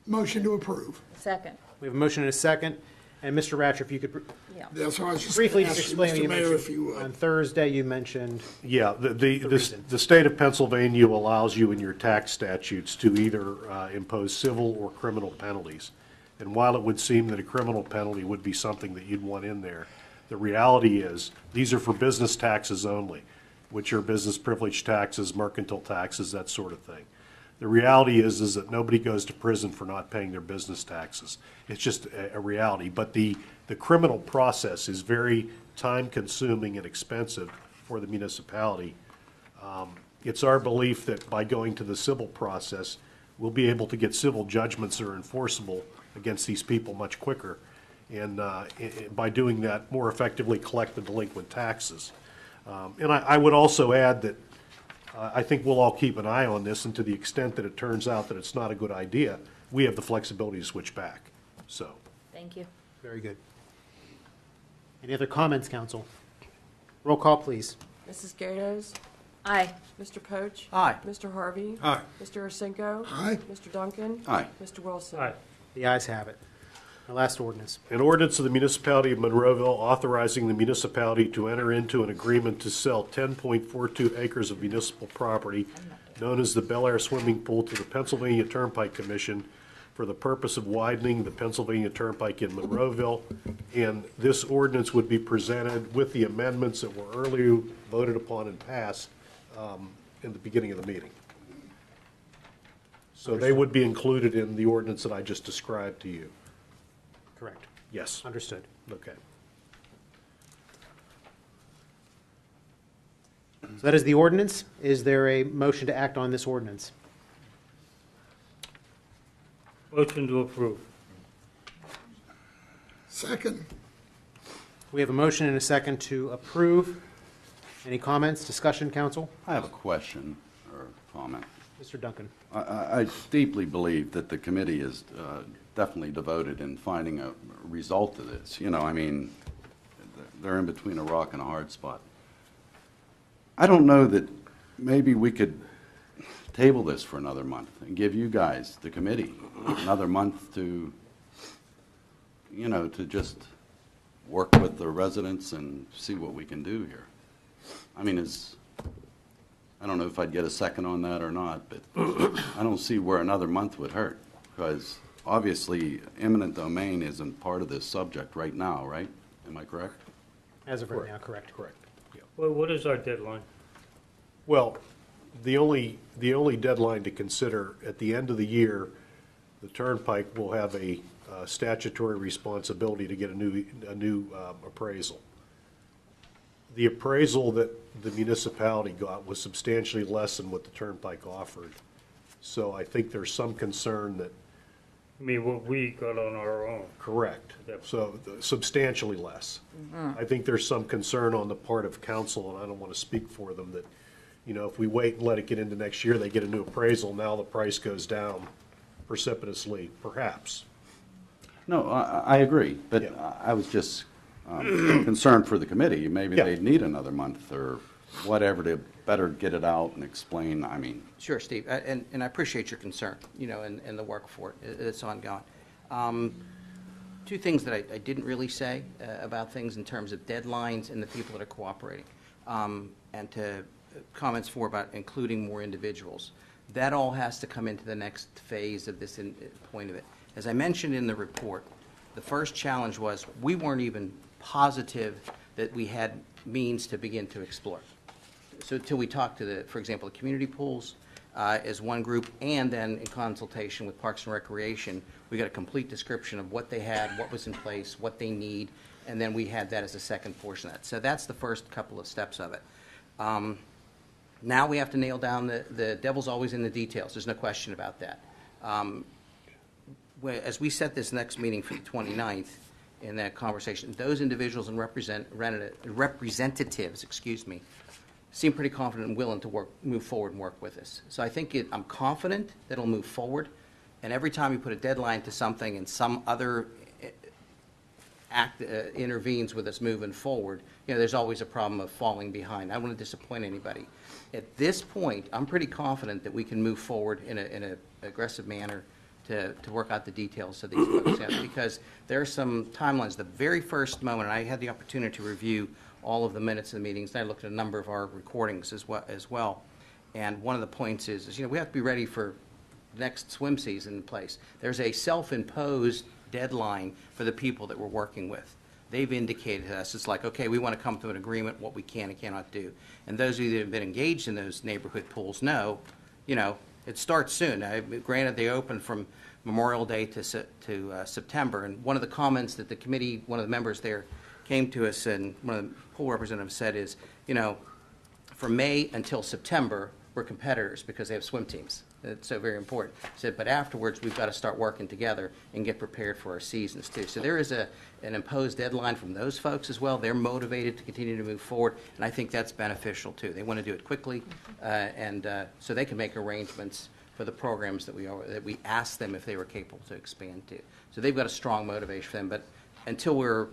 Motion to approve. Second. We have a motion and a second. And Mr. Ratcher, if you could Yeah. That's what I was just briefly gonna just ask you, explain what Mr. you Mayor, if you mentioned. would. On Thursday, you mentioned, Yeah, reason. the state of Pennsylvania allows you in your tax statutes to either impose civil or criminal penalties. And while it would seem that a criminal penalty would be something that you'd want in there, the reality is, these are for business taxes only, which are business privilege taxes, mercantile taxes, that sort of thing. The reality is that nobody goes to prison for not paying their business taxes. It's just a reality. But the criminal process is very time-consuming and expensive for the municipality. It's our belief that by going to the civil process, we'll be able to get civil judgments that are enforceable against these people much quicker, and by doing that, more effectively collect the delinquent taxes. And I would also add that I think we'll all keep an eye on this, and to the extent that it turns out that it's not a good idea, we have the flexibility to switch back. So, Thank you. very good. Any other comments, council? Roll call, please. Mrs. Gatos. Aye. Mr. Poach. Aye. Mr. Harvey. Aye. Mr. Ursinko. Aye. Mr. Duncan. Aye. Mr. Wilson. Aye. The ayes have it. The last ordinance. an ordinance of the Municipality of Monroeville authorizing the municipality to enter into an agreement to sell 10.42 acres of municipal property known as the Bel Air Swimming Pool to the Pennsylvania Turnpike Commission for the purpose of widening the Pennsylvania Turnpike in Monroeville. And this ordinance would be presented with the amendments that were earlier voted upon and passed in the beginning of the meeting. So they would be included in the ordinance that I just described to you. Correct. Yes. Understood. Okay. So that is the ordinance. Is there a motion to act on this ordinance? Motion to approve. Second. We have a motion and a second to approve. Any comments, discussion, council? I have a question or comment. Mr. Duncan. I deeply believe that the committee is definitely devoted in finding a result to this. You know, I mean, they're in between a rock and a hard spot. I don't know that maybe we could table this for another month and give you guys, the committee, another month to, you know, to just work with the residents and see what we can do here. I mean, I don't know if I'd get a second on that or not, but I don't see where another month would hurt, because obviously eminent domain isn't part of this subject right now, right? Am I correct? As of right now, correct. Correct. Yeah. Well, what is our deadline? Well, the only deadline to consider, at the end of the year, the Turnpike will have a statutory responsibility to get a new appraisal. The appraisal that the municipality got was substantially less than what the Turnpike offered. So I think there's some concern that. I mean, what we got on our own. Correct. Yep. So substantially less. I think there's some concern on the part of council, and I don't want to speak for them, that, you know, if we wait and let it get into next year, they get a new appraisal, now the price goes down precipitously, perhaps. No, I agree, but Yeah. I was just concerned for the committee. Maybe Yeah. they'd need another month or whatever to better get it out and explain, I mean. Sure, Steve, and I appreciate your concern, you know, and the work for it. It's ongoing. Two things that I didn't really say about things in terms of deadlines and the people that are cooperating, and to comments for about including more individuals. That all has to come into the next phase of this point of it. As I mentioned in the report, the first challenge was we weren't even positive that we had means to begin to explore. So until we talked to for example, the community pools as one group, and then in consultation with Parks and Recreation, we got a complete description of what they had, what was in place, what they need, and then we had that as a second portion of that. So that's the first couple of steps of it. Now we have to nail down the devil's always in the details. There's no question about that. As we set this next meeting for the 29th, in that conversation, those individuals and representatives, seem pretty confident and willing to move forward and work with us. So I think I'm confident that it'll move forward. And every time you put a deadline to something and some other act intervenes with us moving forward, you know, there's always a problem of falling behind. I don't want to disappoint anybody. At this point, I'm pretty confident that we can move forward in an aggressive manner to work out the details of these folks, because there are some timelines. The very first moment, I had the opportunity to review all of the minutes of the meetings, and I looked at a number of our recordings as well. And one of the points is, you know, we have to be ready for next swim season in place. There's a self-imposed deadline for the people that we're working with. They've indicated to us, it's like, okay, we want to come to an agreement what we can and cannot do. And those of you that have been engaged in those neighborhood pools know, you know, it starts soon. Granted, they open from Memorial Day to September. And one of the comments that the committee, one of the members there came to us, and one of the pool representatives said is, you know, from May until September, we're competitors because they have swim teams. It's so very important. Said, but afterwards, we've got to start working together and get prepared for our seasons too. So there is an imposed deadline from those folks as well. They're motivated to continue to move forward, and I think that's beneficial too. They want to do it quickly, and so they can make arrangements for the programs that we asked them if they were capable to expand to. So they've got a strong motivation for them. But until we're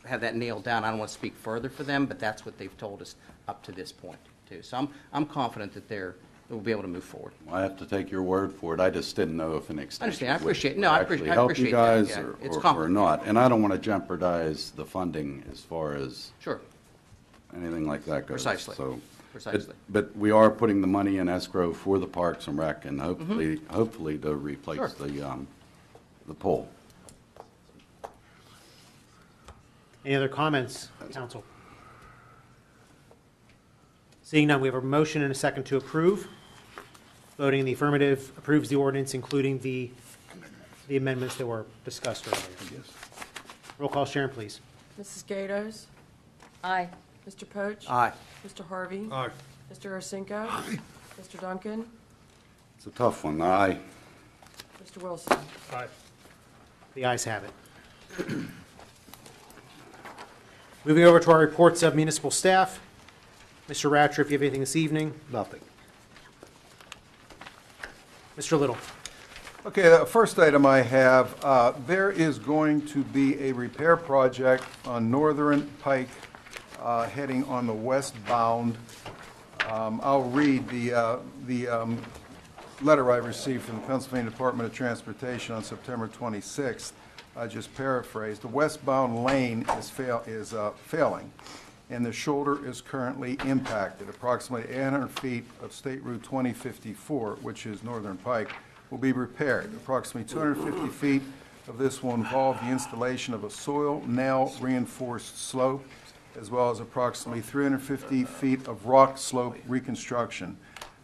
have that nailed down, I don't want to speak further for them, but that's what they've told us up to this point too. So I'm confident that we'll be able to move forward. Well, I have to take your word for it. I just didn't know if an extension I understand. I appreciate. would No, I actually appreciate. help you guys that. Yeah. It's or not. And I don't want to jeopardize the funding as far as Sure. anything like that goes. Precisely. So, Precisely. But we are putting the money in escrow for the Parks and Rec, and hopefully to replace Sure. the pole. Any other comments, council? Seeing none, we have a motion and a second to approve. Voting in the affirmative approves the ordinance, including the amendments that were discussed earlier. Roll call, Sharon, please. Mrs. Gatos? Aye. Mr. Poach? Aye. Mr. Harvey? Aye. Mr. Ursinko? Aye. Mr. Duncan? It's a tough one. Aye. Mr. Wilson? Aye. The ayes have it. Moving over to our reports of municipal staff. Mr. Ratcher, if you have anything this evening. Nothing. Mr. Little. Okay, the first item I have, there is going to be a repair project on Northern Pike heading on the westbound. I'll read the letter I received from the Pennsylvania Department of Transportation on September 26th. I just paraphrased. The westbound lane is failing, and the shoulder is currently impacted. Approximately 800 feet of State Route 2054, which is Northern Pike, will be repaired. Approximately 250 feet of this will involve the installation of a soil nail reinforced slope, as well as approximately 350 feet of rock slope reconstruction.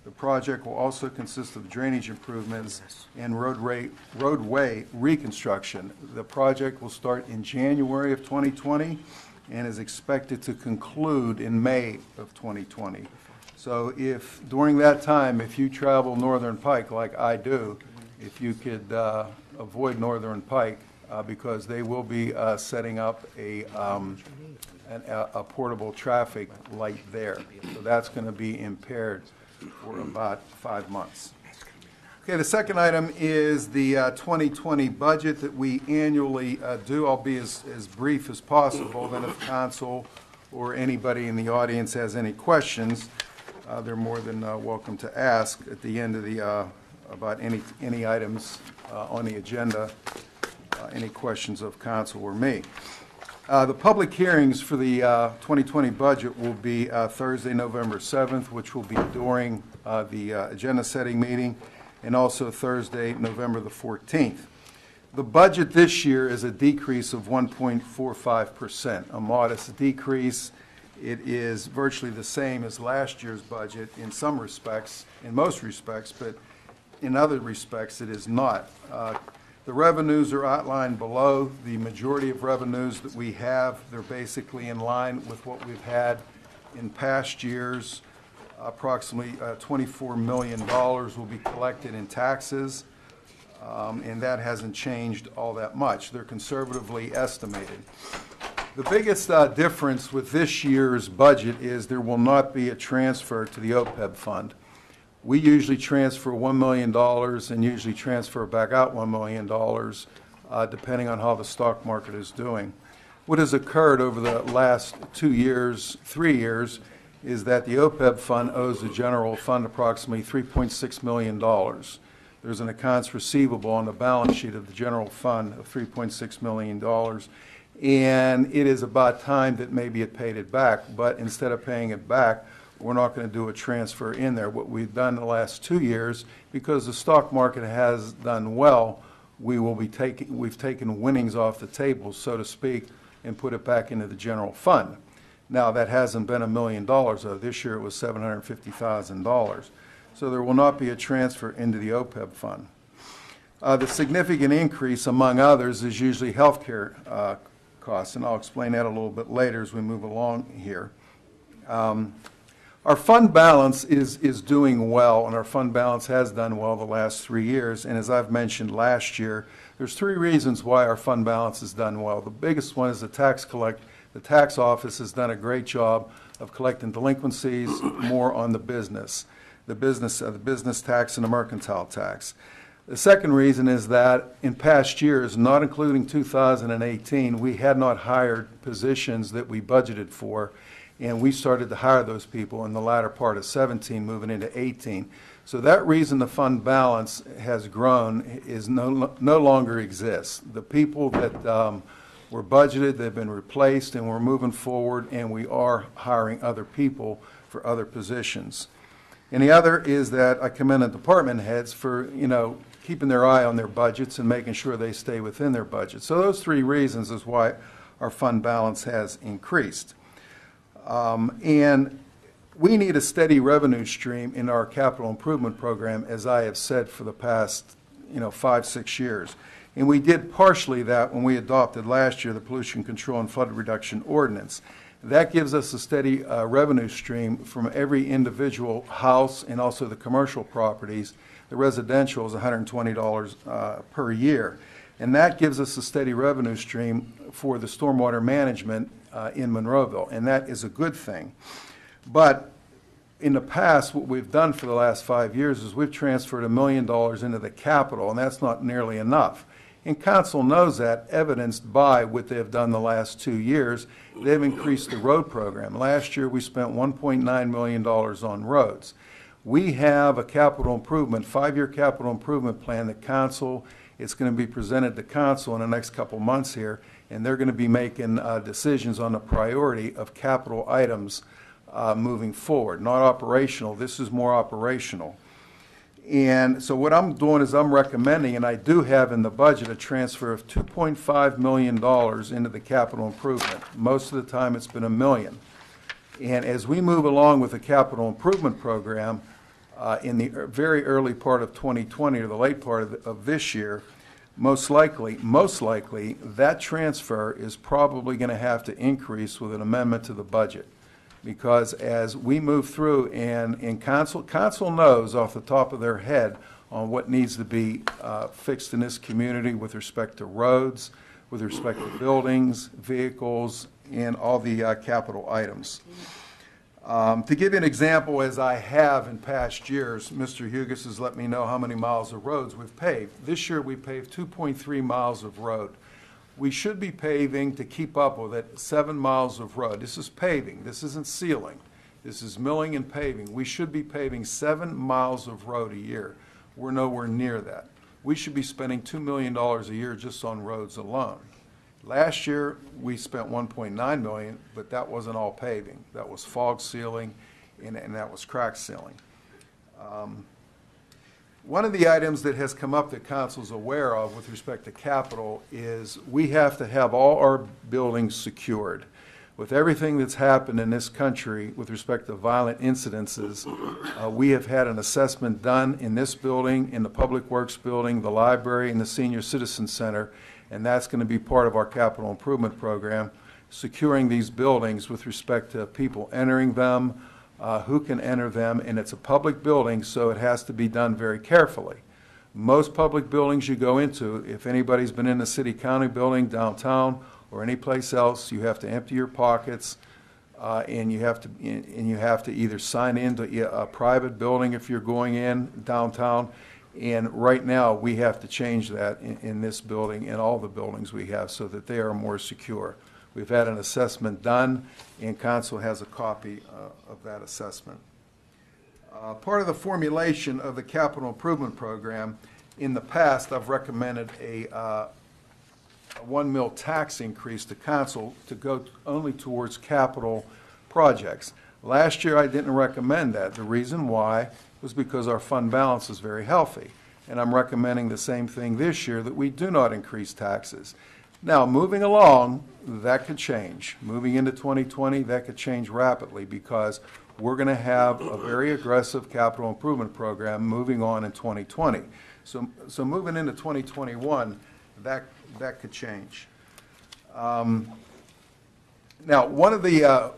The project will also consist of drainage improvements and roadway reconstruction. The project will start in January of 2020 and is expected to conclude in May of 2020. So if, during that time, if you travel Northern Pike like I do, if you could avoid Northern Pike, because they will be setting up a portable traffic light there. So that's going to be impaired for about 5 months. Okay, the second item is the 2020 budget that we annually do. I'll be as brief as possible. Then if council or anybody in the audience has any questions, they're more than welcome to ask at the end of the about any items on the agenda, any questions of council or me. The public hearings for the 2020 budget will be Thursday, November 7th, which will be during the agenda-setting meeting, and also Thursday, November the 14th. The budget this year is a decrease of 1.45%, a modest decrease. It is virtually the same as last year's budget in some respects, in most respects, but in other respects it is not. The revenues are outlined below. The majority of revenues that we have, they're basically in line with what we've had in past years. Approximately $24 million will be collected in taxes, and that hasn't changed all that much. They're conservatively estimated. The biggest difference with this year's budget is there will not be a transfer to the OPEB fund. We usually transfer $1 million and usually transfer back out $1 million, depending on how the stock market is doing. What has occurred over the last 2 years, 3 years, is that the OPEB fund owes the general fund approximately $3.6 million. There's an accounts receivable on the balance sheet of the general fund of $3.6 million, and it is about time that maybe it paid it back, but instead of paying it back, we're not going to do a transfer in there. What we've done in the last 2 years, because the stock market has done well, we've taken winnings off the table, so to speak, and put it back into the general fund. Now, that hasn't been $1 million, though. This year it was $750,000. So there will not be a transfer into the OPEB fund. The significant increase, among others, is usually health care costs, and I'll explain that a little bit later as we move along here. Our fund balance is doing well, and our fund balance has done well the last 3 years. And as I've mentioned last year, there's 3 reasons why our fund balance has done well. The biggest one is the tax office has done a great job of collecting delinquencies more on the business tax and the mercantile tax. The second reason is that in past years, not including 2018, we had not hired positions that we budgeted for, and we started to hire those people in the latter part of 17, moving into 18. So that reason the fund balance has grown is no longer exists. The people that were budgeted, they've been replaced, and we're moving forward, and we are hiring other people for other positions. And the other is that I commend the department heads for, keeping their eye on their budgets and making sure they stay within their budget. So those 3 reasons is why our fund balance has increased. And we need a steady revenue stream in our capital improvement program, as I have said for the past, 5-6 years. And we did partially that when we adopted last year the Pollution Control and Flood Reduction Ordinance. That gives us a steady revenue stream from every individual house and also the commercial properties. The residential is $120 per year. And that gives us a steady revenue stream for the stormwater management in Monroeville, and that is a good thing. But in the past, what we've done for the last 5 years is we've transferred $1 million into the capital, and that's not nearly enough. And council knows that, evidenced by what they've done the last 2 years. They've increased the road program. Last year, we spent $1.9 million on roads. We have a capital improvement, 5-year capital improvement plan that council It's going to be presented to council in the next couple months here, and they're going to be making decisions on the priority of capital items moving forward. Not operational. This is more operational. And so what I'm doing is I'm recommending, and I do have in the budget, a transfer of $2.5 million into the capital improvement. Most of the time it's been $1 million. And as we move along with the capital improvement program, in the very early part of 2020 or the late part of this year, most likely, that transfer is probably going to have to increase with an amendment to the budget. Because as we move through, and council knows off the top of their head on what needs to be fixed in this community with respect to roads, with respect to buildings, vehicles, and all the capital items. To give you an example, as I have in past years, Mr. Hugus has let me know how many miles of roads we've paved. This year we paved 2.3 miles of road. We should be paving to keep up with it 7 miles of road. This is paving. This isn't sealing. This is milling and paving. We should be paving 7 miles of road a year. We're nowhere near that. We should be spending $2 million a year just on roads alone. Last year, we spent $1.9 million, but that wasn't all paving. That was fog sealing, and that was crack sealing. One of the items that has come up that council's aware of with respect to capital is we have to have all our buildings secured. With everything that's happened in this country with respect to violent incidences, we have had an assessment done in this building, in the Public Works building, the library, and the Senior Citizen Center, and that's going to be part of our capital improvement program, securing these buildings with respect to people entering them, who can enter them, and it's a public building, so it has to be done very carefully. Most public buildings you go into, if anybody's been in the city-county building, downtown, or any place else, you have to empty your pockets, and you have to either sign into a private building if you're going in downtown. And right now, we have to change that in this building and all the buildings we have so that they are more secure. We've had an assessment done, and council has a copy of that assessment. Part of the formulation of the capital improvement program, in the past, I've recommended a 1 mil tax increase to council to go only towards capital projects. Last year, I didn't recommend that. The reason why was because our fund balance is very healthy. And I'm recommending the same thing this year, that we do not increase taxes. Now, moving along, that could change. Moving into 2020, that could change rapidly because we're going to have a very aggressive capital improvement program moving on in 2020. So moving into 2021, that could change. Now, one of the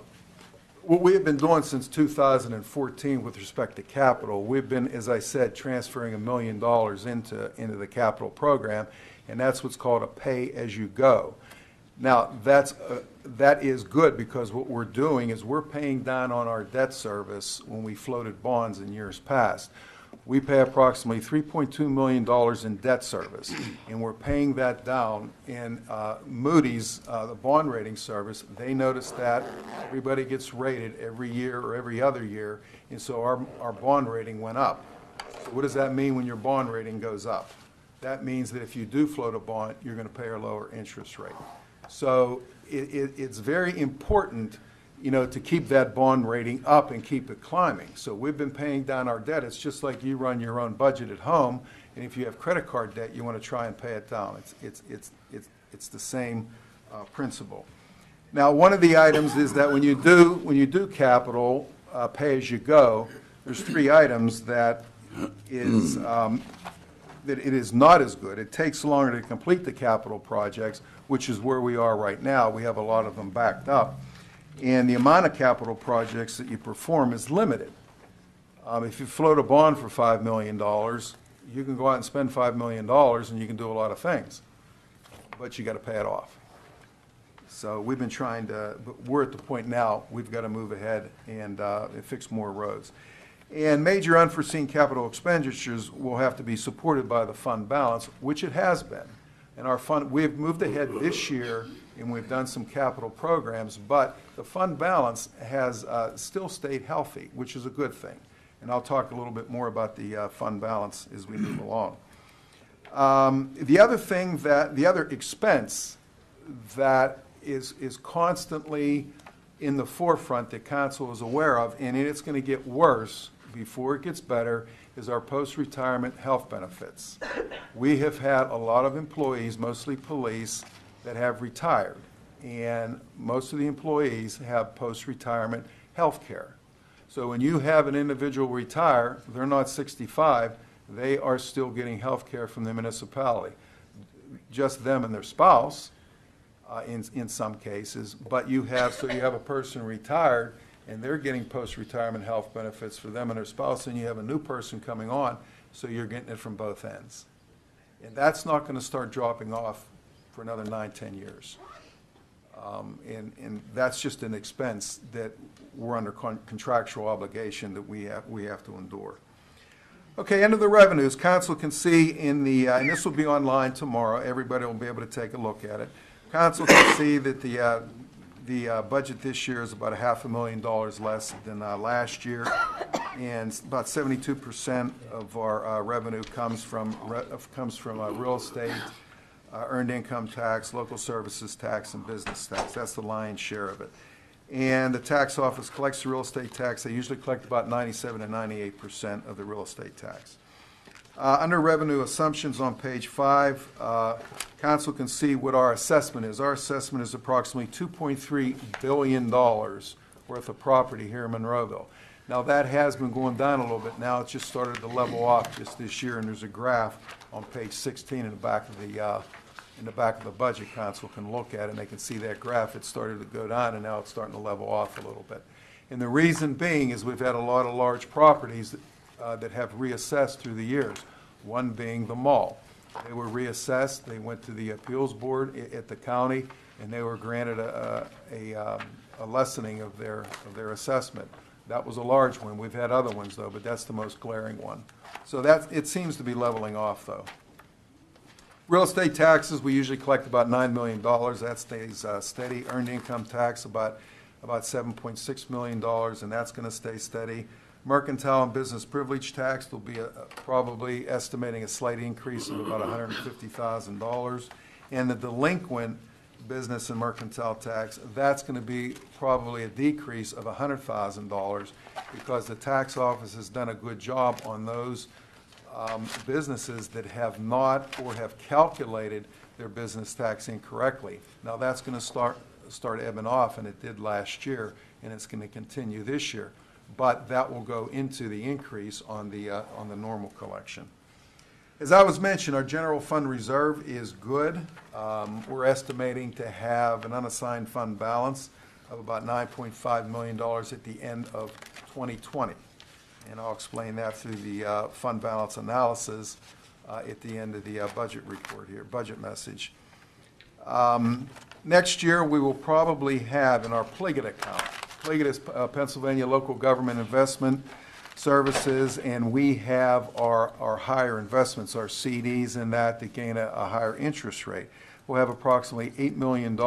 what we have been doing since 2014 with respect to capital, we've been, as I said, transferring $1 million into the capital program, and that's what's called a pay-as-you-go. Now, that is good because what we're doing is we're paying down on our debt service when we floated bonds in years past. We pay approximately $3.2 million in debt service, and we're paying that down. And Moody's, the bond rating service, they notice that. Everybody gets rated every year or every other year, and so our bond rating went up. So what does that mean when your bond rating goes up? That means that if you do float a bond, you're going to pay a lower interest rate. So it's very important, to keep that bond rating up and keep it climbing. So we've been paying down our debt. It's just like you run your own budget at home, and if you have credit card debt, you want to try and pay it down. It's the same principle. Now, one of the items is that when you do capital pay as you go, there's 3 items that is that it is not as good. It takes longer to complete the capital projects, which is where we are right now. We have a lot of them backed up. And the amount of capital projects that you perform is limited. If you float a bond for $5 million, you can go out and spend $5 million and you can do a lot of things, but you got to pay it off. So we've been trying to, but we're at the point now we've got to move ahead and fix more roads. And major unforeseen capital expenditures will have to be supported by the fund balance, which it has been. And our fund, we've moved ahead this year and we've done some capital programs, but the fund balance has still stayed healthy, which is a good thing. And I'll talk a little bit more about the fund balance as we move along. The other expense that is constantly in the forefront that council is aware of, and it's going to get worse before it gets better, is our post-retirement health benefits. We have had a lot of employees, mostly police, that have retired, and most of the employees have post-retirement health care. So when you have an individual retire, they're not 65, they are still getting health care from the municipality. Just them and their spouse, in some cases, but you have a person retired and they're getting post-retirement health benefits for them and their spouse, and you have a new person coming on, so you're getting it from both ends. And that's not going to start dropping off for another 9-10 years. And that's just an expense that we're under contractual obligation that we have to endure. Okay, end of the revenues. Council can see in the, and this will be online tomorrow, everybody will be able to take a look at it. Council can see that the budget this year is about $500,000 less than last year, and about 72% of our revenue comes from real estate, earned income tax, local services tax, and business tax. That's the lion's share of it. And the tax office collects the real estate tax. They usually collect about 97 to 98% of the real estate tax. Under revenue assumptions on page 5, council can see what our assessment is. Our assessment is approximately $2.3 billion worth of property here in Monroeville. Now, that has been going down a little bit. Now it's just started to level off just this year, and there's a graph on page 16 in the back of the budget. Council can look at it, and they can see that graph. It started to go down, and now it's starting to level off a little bit. And the reason being is we've had a lot of large properties that have reassessed through the years, one being the mall. They were reassessed. They went to the appeals board at the county, and they were granted a lessening of their assessment. That was a large one. We've had other ones, though, but that's the most glaring one. So it seems to be leveling off, though. Real estate taxes, we usually collect about $9 million. That stays steady. Earned income tax, about $7.6 million, and that's going to stay steady. Mercantile and business privilege tax will be probably estimating a slight increase of about $150,000. And the delinquent business and mercantile tax, that's going to be probably a decrease of $100,000 because the tax office has done a good job on those businesses that have not or have calculated their business tax incorrectly. Now that's going to start ebbing off, and it did last year, and it's going to continue this year. But that will go into the increase on the normal collection. As I was mentioned, our general fund reserve is good. We're estimating to have an unassigned fund balance of about $9.5 million at the end of 2020. And I'll explain that through the fund balance analysis at the end of the budget report here, budget message. Next year, we will probably have in our Pliget account, Pliget is Pennsylvania Local Government Investment Services, and we have our higher investments, our CDs in that gain a higher interest rate. We'll have approximately $8 million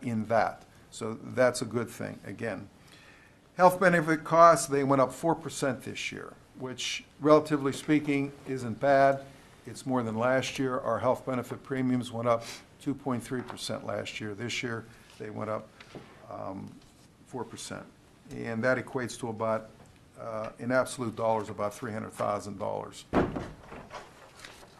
in that. So that's a good thing, again. Health benefit costs, they went up 4% this year, which, relatively speaking, isn't bad. It's more than last year. Our health benefit premiums went up 2.3% last year. This year, they went up 4%. And that equates to about, in absolute dollars, about $300,000.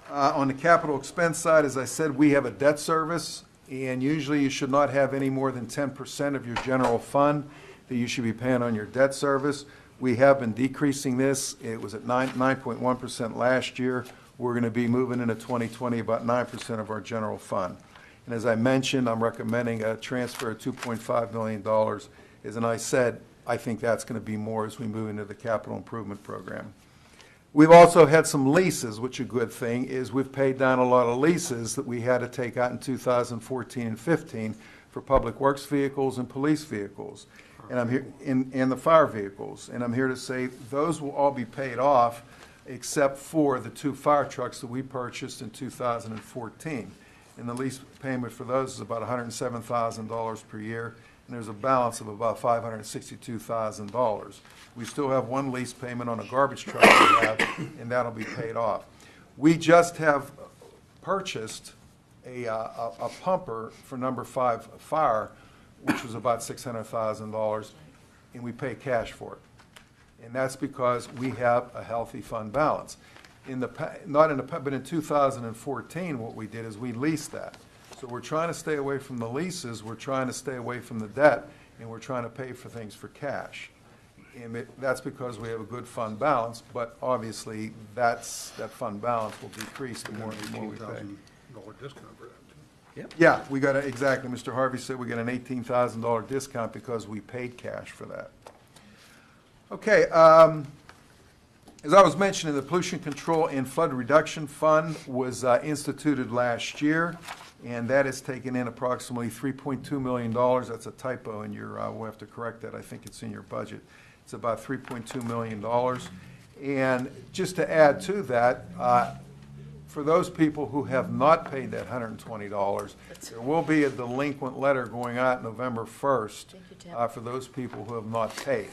On the capital expense side, as I said, we have a debt service, and usually you should not have any more than 10% of your general fund that you should be paying on your debt service. We have been decreasing this. It was at 9.1% last year. We're going to be moving into 2020 about 9% of our general fund. And as I mentioned, I'm recommending a transfer of $2.5 million. As I said, I think that's going to be more as we move into the capital improvement program. We've also had some leases, which a good thing is we've paid down a lot of leases that we had to take out in 2014 and 15 for public works vehicles and police vehicles, and I'm here in the fire vehicles. And I'm here to say those will all be paid off except for the 2 fire trucks that we purchased in 2014. And the lease payment for those is about $107,000 per year, and there's a balance of about $562,000. We still have one lease payment on a garbage truck we have, and that'll be paid off. We just have purchased a pumper for number 5 fire, which was about $600,000, and we pay cash for it. And that's because we have a healthy fund balance. But in 2014, what we did is we leased that. So we're trying to stay away from the leases, we're trying to stay away from the debt, and we're trying to pay for things for cash. And that's because we have a good fund balance, but obviously that fund balance will decrease the more we pay. $18,000 discount for that, too. Yeah, we got exactly, Mr. Harvey said we got an $18,000 discount because we paid cash for that. Okay, as I was mentioning, the Pollution Control and Flood Reduction Fund was instituted last year, and that has taken in approximately $3.2 million. That's a typo in your, we'll have to correct that. I think it's in your budget. It's about $3.2 million. And just to add to that, for those people who have not paid that $120, there will be a delinquent letter going out November 1st for those people who have not paid.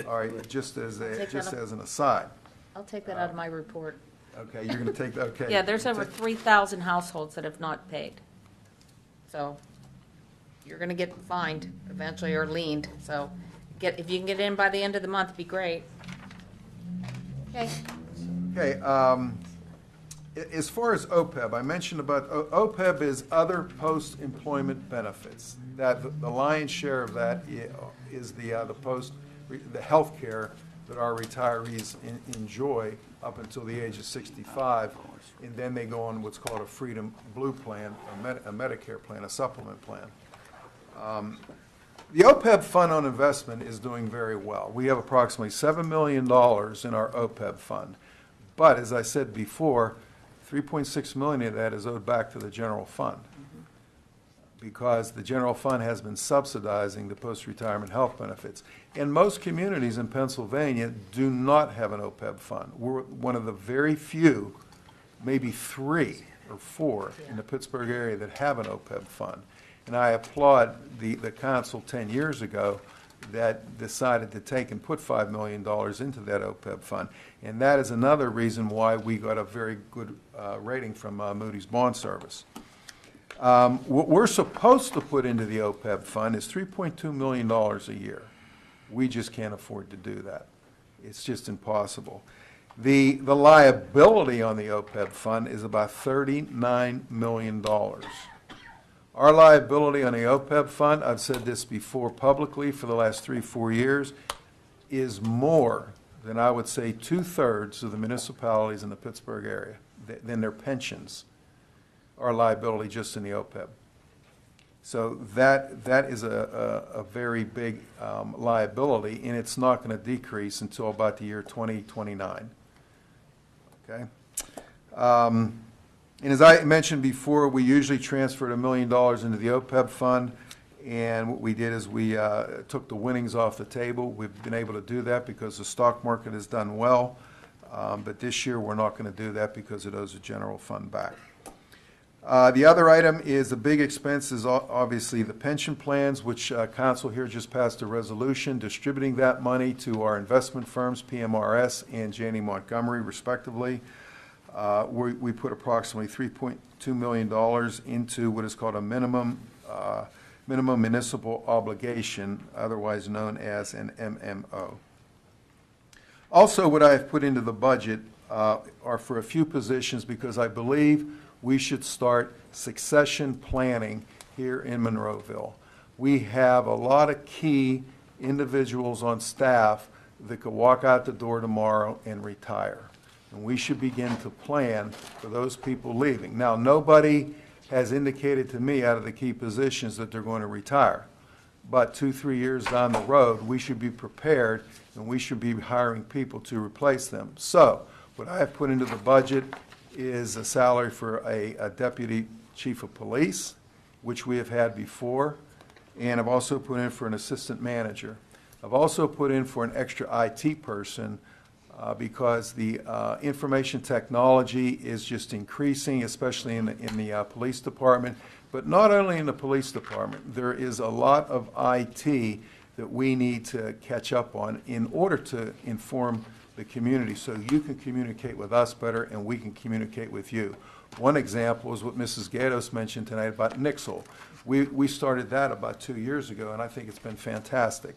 All right, just as an aside. I'll take that out of my report. Okay, you're going to take that, okay. Yeah, there's over 3,000 households that have not paid. So you're going to get fined eventually or liened. So if you can get in by the end of the month, it'd be great. Okay. Okay, as far as OPEB, I mentioned about OPEB is other post-employment benefits. That the lion's share of that is the health care that our retirees enjoy up until the age of 65, and then they go on what's called a Freedom Blue plan, a Medicare plan, a supplement plan. The OPEB fund on investment is doing very well. We have approximately $7 million in our OPEB fund, but as I said before, $3.6 million of that is owed back to the general fund because the general fund has been subsidizing the post-retirement health benefits. And most communities in Pennsylvania do not have an OPEB fund. We're one of the very few, maybe 3 or 4 in the Pittsburgh area that have an OPEB fund. And I applaud the council 10 years ago that decided to take and put $5 million into that OPEB fund. And that is another reason why we got a very good rating from Moody's Bond Service. What we're supposed to put into the OPEB fund is $3.2 million a year. We just can't afford to do that. It's just impossible. The liability on the OPEB fund is about $39 million. Our liability on the OPEB fund, I've said this before publicly for the last 3-4 years, is more than I would say 2/3 of the municipalities in the Pittsburgh area, than their pensions, our liability just in the OPEB. So that is a very big liability, and it's not going to decrease until about the year 2029. Okay. And as I mentioned before, we usually transferred $1 million into the OPEB fund, and what we did is we took the winnings off the table. We've been able to do that because the stock market has done well, but this year we're not going to do that because it owes the general fund back. The other item is a big expense is obviously the pension plans, which council here just passed a resolution distributing that money to our investment firms, PMRS and Janney Montgomery, respectively. We put approximately $3.2 million into what is called a minimum municipal obligation, otherwise known as an MMO. Also, what I have put into the budget are for a few positions because I believe we should start succession planning here in Monroeville. We have a lot of key individuals on staff that could walk out the door tomorrow and retire. And we should begin to plan for those people leaving. Now, nobody has indicated to me out of the key positions that they're going to retire. But 2-3 years down the road, we should be prepared and we should be hiring people to replace them. So, what I have put into the budget is a salary for a deputy chief of police, which we have had before, and I've also put in for an assistant manager. I've also put in for an extra IT person because the information technology is just increasing, especially in the police department. But not only in the police department, there is a lot of IT that we need to catch up on in order to inform the community so you can communicate with us better and we can communicate with you. One example is what Mrs. Gatos mentioned tonight about Nixle. We started that about 2 years ago, and I think it's been fantastic.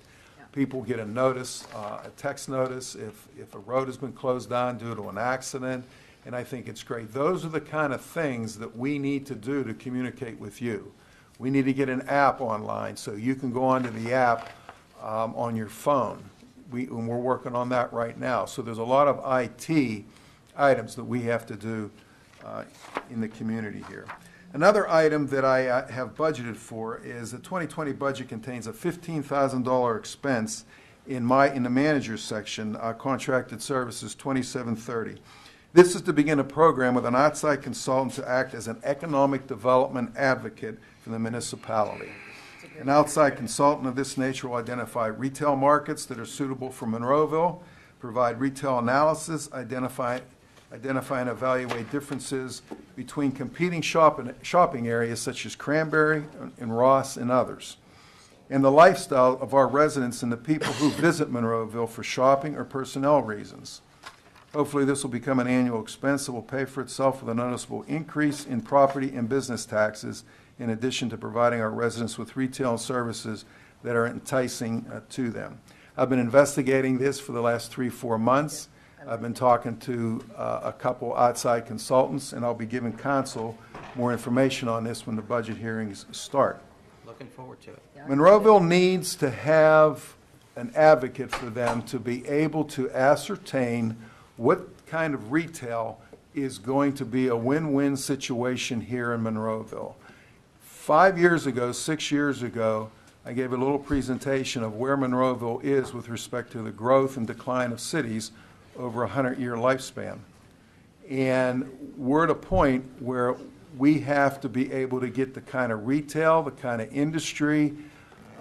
People get a notice, a text notice, if a road has been closed down due to an accident, and I think it's great. Those are the kind of things that we need to do to communicate with you. We need to get an app online so you can go onto the app on your phone. And we're working on that right now. So there's a lot of IT items that we have to do in the community here. Another item that I have budgeted for is the 2020 budget contains a $15,000 expense in the manager's section, contracted services 2730. This is to begin a program with an outside consultant to act as an economic development advocate for the municipality. An outside consultant of this nature will identify retail markets that are suitable for Monroeville, provide retail analysis, identify and evaluate differences between competing shopping areas such as Cranberry and Ross and others, and the lifestyle of our residents and the people who visit Monroeville for shopping or personnel reasons. Hopefully this will become an annual expense that will pay for itself with a noticeable increase in property and business taxes, in addition to providing our residents with retail and services that are enticing to them. I've been investigating this for the last 3-4 months. I've been talking to a couple outside consultants, and I'll be giving council more information on this when the budget hearings start. Looking forward to it. Monroeville needs to have an advocate for them to be able to ascertain what kind of retail is going to be a win-win situation here in Monroeville. 5 years ago, 6 years ago, I gave a little presentation of where Monroeville is with respect to the growth and decline of cities over a 100-year lifespan. And we're at a point where we have to be able to get the kind of retail, the kind of industry,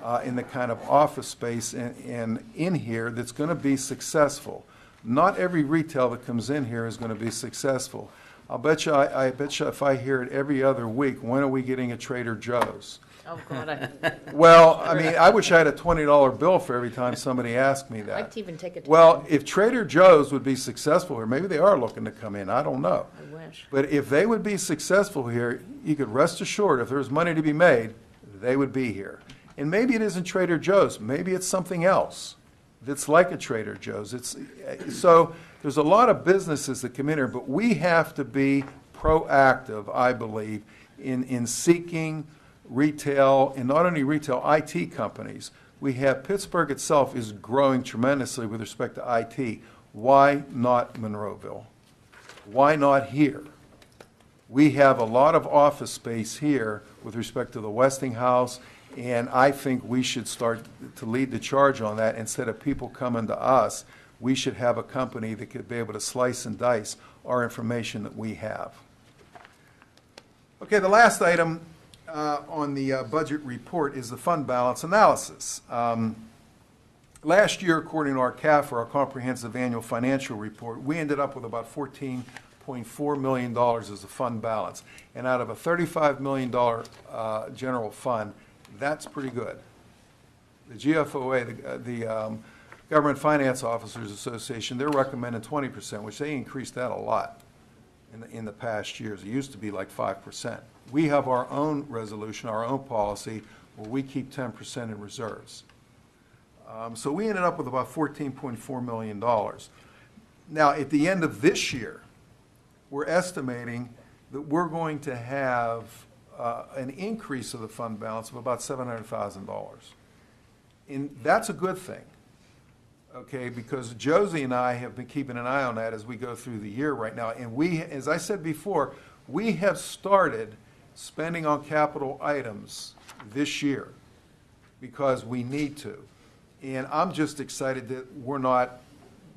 and the kind of office space in here that's going to be successful. Not every retail that comes in here is going to be successful. I bet you if I hear it every other week, when are we getting a Trader Joe's? Oh, God. Well, I mean, I wish I had a $20 bill for every time somebody asked me that. I'd to even take it to Well, if Trader Joe's would be successful here, maybe they are looking to come in, I don't know. I wish. But if they would be successful here, you could rest assured if there was money to be made, they would be here. And maybe it isn't Trader Joe's, maybe it's something else that's like a Trader Joe's. So there's a lot of businesses that come in here, but we have to be proactive, I believe, in seeking retail, and not only retail, IT companies. We have Pittsburgh itself is growing tremendously with respect to IT. Why not Monroeville? Why not here? We have a lot of office space here with respect to the Westinghouse, and I think we should start to lead the charge on that. Instead of people coming to us, we should have a company that could be able to slice and dice our information that we have. Okay, the last item on the budget report is the fund balance analysis. Last year, according to our CAF, our Comprehensive Annual Financial Report, we ended up with about $14.4 million as a fund balance. And out of a $35 million general fund, that's pretty good. The GFOA, the Government Finance Officers Association, they're recommending 20%, which they increased that a lot in the past years. It used to be like 5%. We have our own resolution, our own policy, where we keep 10% in reserves. So we ended up with about $14.4 million. Now, at the end of this year, we're estimating that we're going to have an increase of the fund balance of about $700,000. And that's a good thing, okay, because Josie and I have been keeping an eye on that as we go through the year right now. And we, as I said before, we have started spending on capital items this year because we need to. And I'm just excited that we're not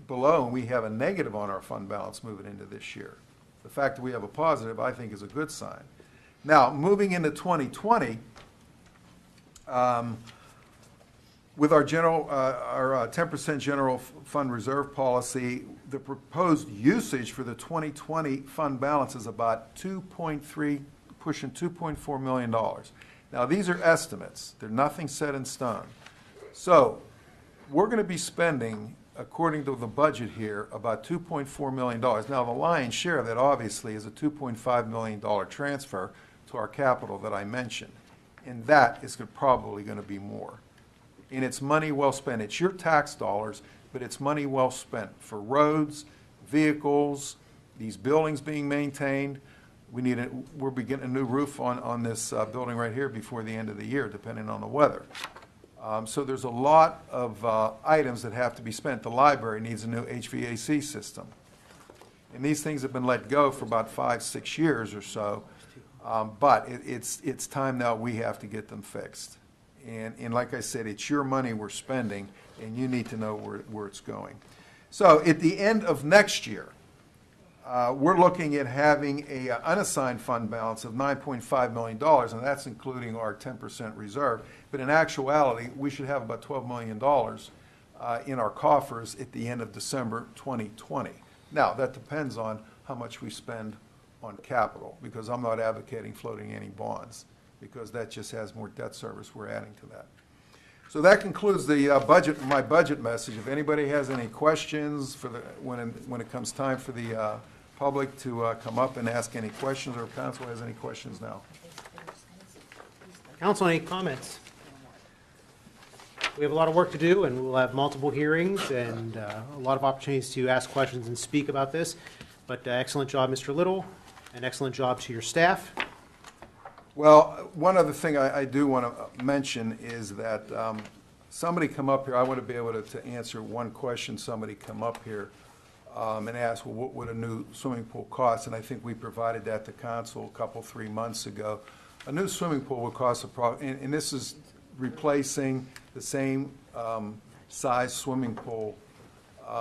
below and we have a negative on our fund balance moving into this year. The fact that we have a positive, I think, is a good sign. Now, moving into 2020, with our 10% general fund reserve policy, the proposed usage for the 2020 fund balance is about pushing $2.4 million. Now, these are estimates. They're nothing set in stone. So we're going to be spending according to the budget here, about $2.4 million. Now, the lion's share of that obviously is a $2.5 million transfer to our capital that I mentioned. And that is probably going to be more. And it's money well spent. It's your tax dollars, but it's money well spent for roads, vehicles, these buildings being maintained. We're beginning a new roof on this building right here before the end of the year, depending on the weather. So there's a lot of items that have to be spent. The library needs a new HVAC system. And these things have been let go for about 5-6 years or so. But it's time now we have to get them fixed. And like I said, it's your money we're spending, and you need to know where it's going. So at the end of next year, we're looking at having a unassigned fund balance of $9.5 million, and that's including our 10% reserve. But in actuality, we should have about $12 million in our coffers at the end of December 2020. Now, that depends on how much we spend on capital, because I'm not advocating floating any bonds, because that just has more debt service we're adding to that. So that concludes the my budget message. If anybody has any questions when it comes time for the public to come up and ask any questions, or if council has any questions now. Council, any comments? We have a lot of work to do, and we'll have multiple hearings and a lot of opportunities to ask questions and speak about this. But excellent job, Mr. Little, and excellent job to your staff. Well, one other thing I do want to mention is that somebody come up here, I want to be able to answer one question somebody come up here and ask, well, what would a new swimming pool cost? And I think we provided that to council a couple, 3 months ago. A new swimming pool would cost and this is replacing the same size swimming pool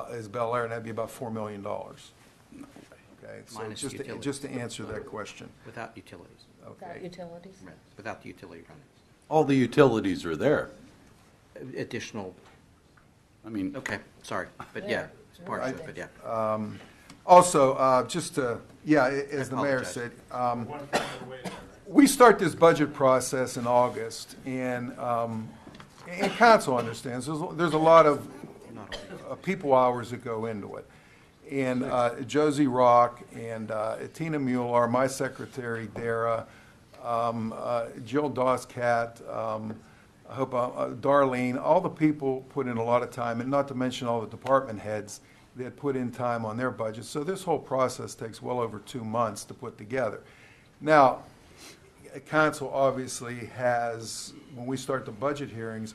as Bel Air, and that'd be about $4 million. Okay, so Minus utilities. just to answer that question. Without utilities. Okay. Without utilities? Right. Without the utility running. All the utilities are there. Additional, I mean, okay, sorry, but yeah, it's part of it, but yeah. Also, just to, as the mayor said, we start this budget process in August, and council understands, there's a lot of people hours that go into it. And Josie Rock and Tina Mueller, my secretary, Dara, Jill Dawes-Cat, I hope Darlene, all the people put in a lot of time, and not to mention all the department heads that put in time on their budget. So this whole process takes well over 2 months to put together. Now, council obviously has, when we start the budget hearings,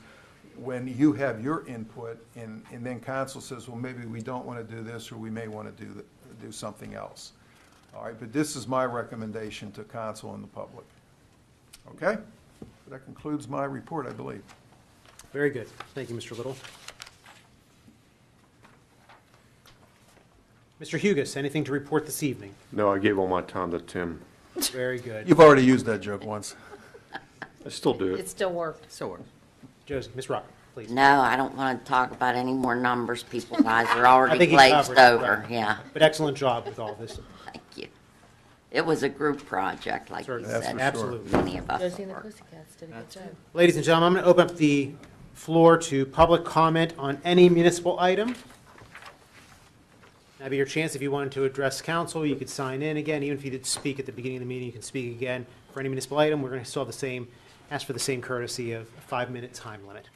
when you have your input, and then council says, well, maybe we don't want to do this, or we may want to do something else. All right, but this is my recommendation to council and the public. Okay? That concludes my report, I believe. Very good. Thank you, Mr. Little. Mr. Hugus, anything to report this evening? No, I gave all my time to Tim. Very good. You've already used that joke once. I still do It it. still worked. So works. Josie, Ms. Rock, please. No, I don't want to talk about any more numbers. People's eyes are already think he glazed covered it, over. right. Yeah, But excellent job with all this. thank you. It was a group project, like you Certainly. That's said. for sure. Absolutely. Many of us Josie and the were. Pussycats did a good job. Ladies and gentlemen, I'm going to open up the floor to public comment on any municipal item. That'd be your chance. If you wanted to address council, you could sign in again. Even if you did speak at the beginning of the meeting, you can speak again. For any municipal item, we're going to still have ask for the same courtesy of a 5-minute time limit.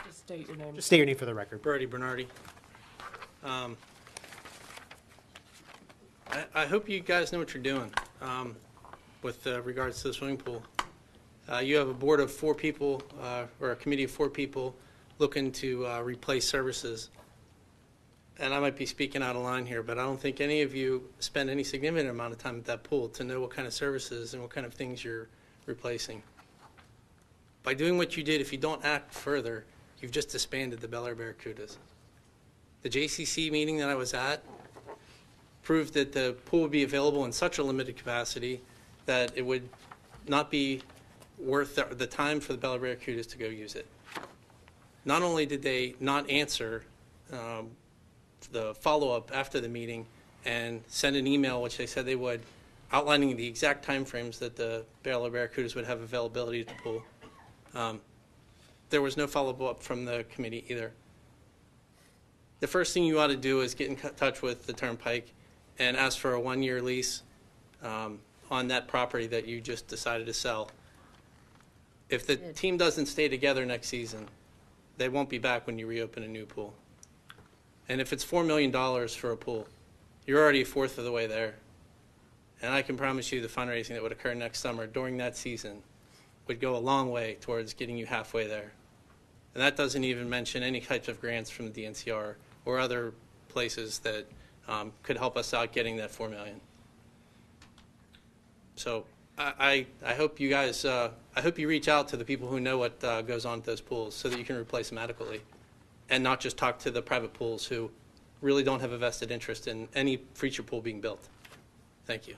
Just state your name. Just state your name for the record. Brody Bernardi. I hope you guys know what you're doing with regards to the swimming pool. You have a board of 4 people, or a committee of 4 people, looking to replace services. And I might be speaking out of line here, but I don't think any of you spend any significant amount of time at that pool to know what kind of services and what kind of things you're replacing. By doing what you did, if you don't act further, you've just disbanded the Bel Air Barracudas. The JCC meeting that I was at proved that the pool would be available in such a limited capacity that it would not be worth the time for the Bel Air Barracudas to go use it. Not only did they not answer the follow-up after the meeting and send an email, which they said they would, outlining the exact time frames that the Bel Air Barracudas would have availability at the pool. There was no follow-up from the committee either. the first thing you ought to do is get in touch with the Turnpike and ask for a 1-year lease on that property that you just decided to sell. If the team doesn't stay together next season, they won't be back when you reopen a new pool. And if it's $4 million for a pool, you're already a fourth of the way there. And I can promise you the fundraising that would occur next summer during that season would go a long way towards getting you halfway there. And that doesn't even mention any types of grants from the DNCR or other places that could help us out getting that $4 million. So I hope you guys, I hope you reach out to the people who know what goes on at those pools so that you can replace them adequately, and not just talk to the private pools who really don't have a vested interest in any feature pool being built. Thank you.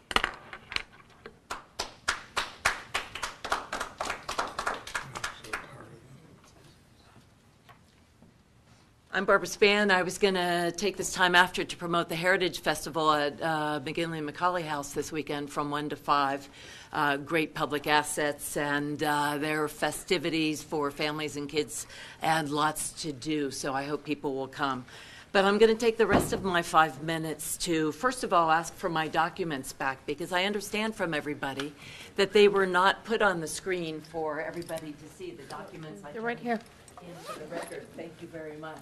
I'm Barbara Spann. I was going to take this time after to promote the Heritage Festival at McGinley and McCauley House this weekend from 1 to 5. Great public assets, and there are festivities for families and kids and lots to do, so I hope people will come. But I'm going to take the rest of my 5 minutes to, first of all, ask for my documents back, because I understand from everybody that they were not put on the screen for everybody to see. The documents They're right here. into the record. Thank you very much.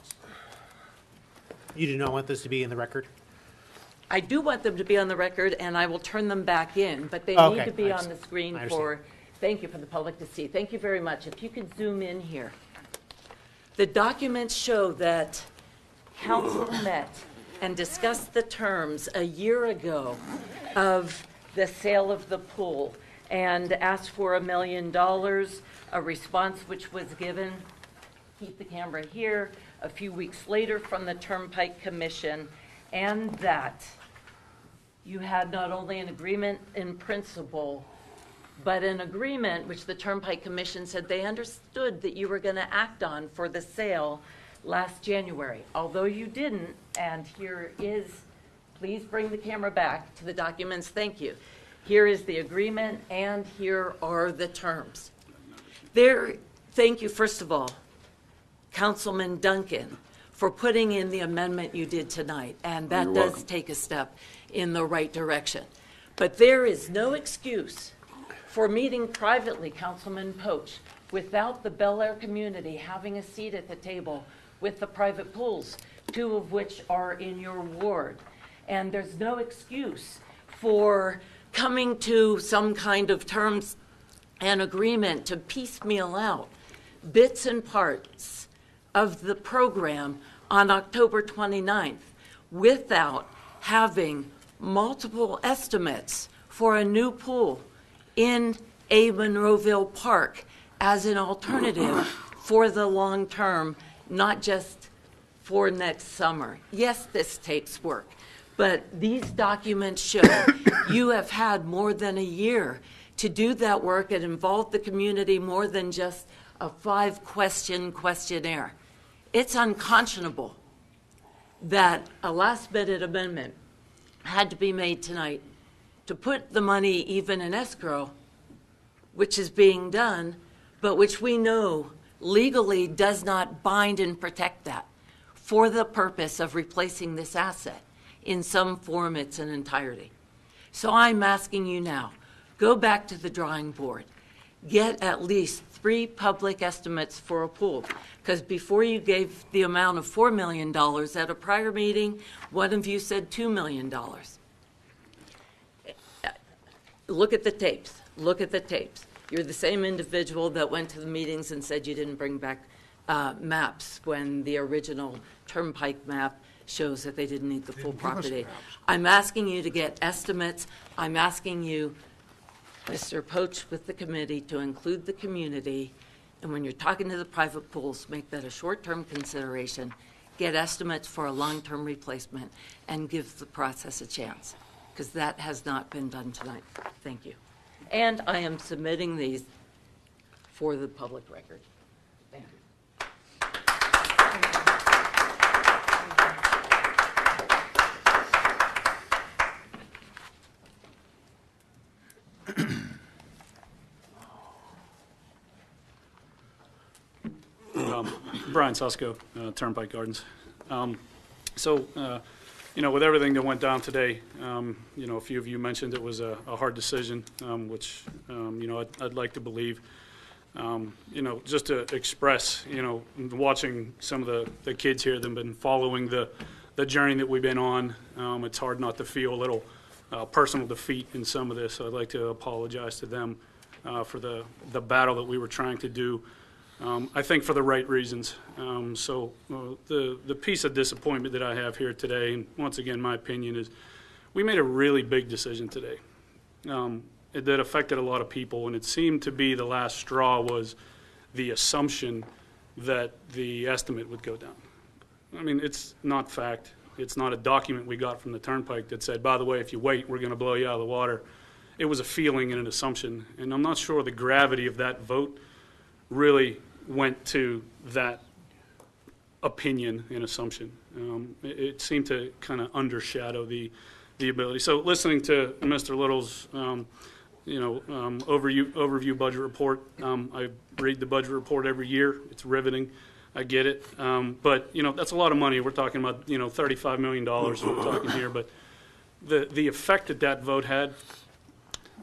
You do not want this to be in the record? I do want them to be on the record, and I will turn them back in, but they Okay, need to be I on the screen I for, understand. thank you, for the public to see. Thank you very much. If you could zoom in here. The documents show that council met and discussed the terms a year ago of the sale of the pool and asked for $1 million, a response which was given, keep the camera here, a few weeks later from the Turnpike Commission, and that you had not only an agreement in principle, but an agreement which the Turnpike Commission said they understood that you were going to act on for the sale last January. Although you didn't, and here is, please bring the camera back to the documents, thank you. Here is the agreement, and here are the terms. Thank you, first of all, Councilman Duncan, for putting in the amendment you did tonight, and that You're does welcome. take a step in the right direction. But there is no excuse for meeting privately, Councilman Poach, without the Bel Air community having a seat at the table with the private pools, 2 of which are in your ward. And there's no excuse for coming to some kind of terms and agreement to piecemeal out bits and parts of the program on October 29th without having multiple estimates for a new pool in a Monroeville Park as an alternative for the long term, not just for next summer. Yes, this takes work, but these documents show you have had more than a year to do that work and involve the community more than just a 5-question questionnaire. It's unconscionable that a last-minute amendment had to be made tonight to put the money even in escrow, which is being done, but which we know legally does not bind and protect that for the purpose of replacing this asset in some form, its an entirety. So I'm asking you now, go back to the drawing board, get at least 3 public estimates for a pool, because before you gave the amount of $4 million at a prior meeting, one of you said $2 million. Look at the tapes. Look at the tapes. You're the same individual that went to the meetings and said you didn't bring back maps when the original Turnpike map shows that they didn't need the full property. I'm asking you to get estimates. I'm asking you, Mr. Poach, with the committee, to include the community, and when you're talking to the private pools, make that a short-term consideration, get estimates for a long-term replacement, and give the process a chance, because that has not been done tonight. Thank you. And I am submitting these for the public record. Thank you. Brian Susko, Turnpike Gardens. So, with everything that went down today, a few of you mentioned it was a hard decision, which, I'd like to believe. Just to express, watching some of the kids here that have been following the journey that we've been on, it's hard not to feel a little personal defeat in some of this. So I'd like to apologize to them for the battle that we were trying to do, I think for the right reasons. The piece of disappointment that I have here today, and once again, my opinion is we made a really big decision today. That affected a lot of people, and it seemed to be the last straw was the assumption that the estimate would go down. I mean, it's not fact. It's not a document we got from the Turnpike that said, by the way, if you wait, we're going to blow you out of the water. It was a feeling and an assumption, and I'm not sure the gravity of that vote really went to that opinion and assumption. It seemed to kind of undershadow the ability. So listening to Mr. Little's overview budget report. I read the budget report every year. It's riveting. I get it. But, that's a lot of money. We're talking about, $35 million we're talking here. But the effect that vote had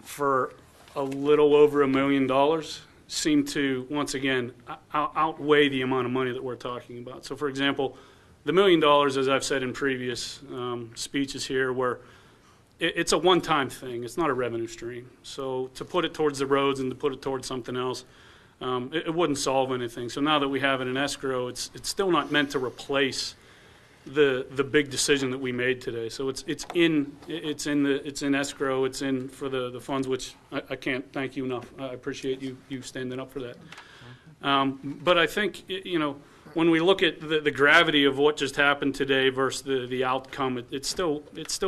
for a little over $1 million seemed to, once again, outweigh the amount of money that we're talking about. So, for example, the $1 million, as I've said in previous speeches here, where it's a one-time thing. It's not a revenue stream. So to put it towards the roads and to put it towards something else, it wouldn't solve anything. So now that we have it in escrow, it's still not meant to replace the big decision that we made today. So it's in escrow. It's in for the funds, which I can't thank you enough. I appreciate you standing up for that. But I think when we look at the gravity of what just happened today versus the outcome, it still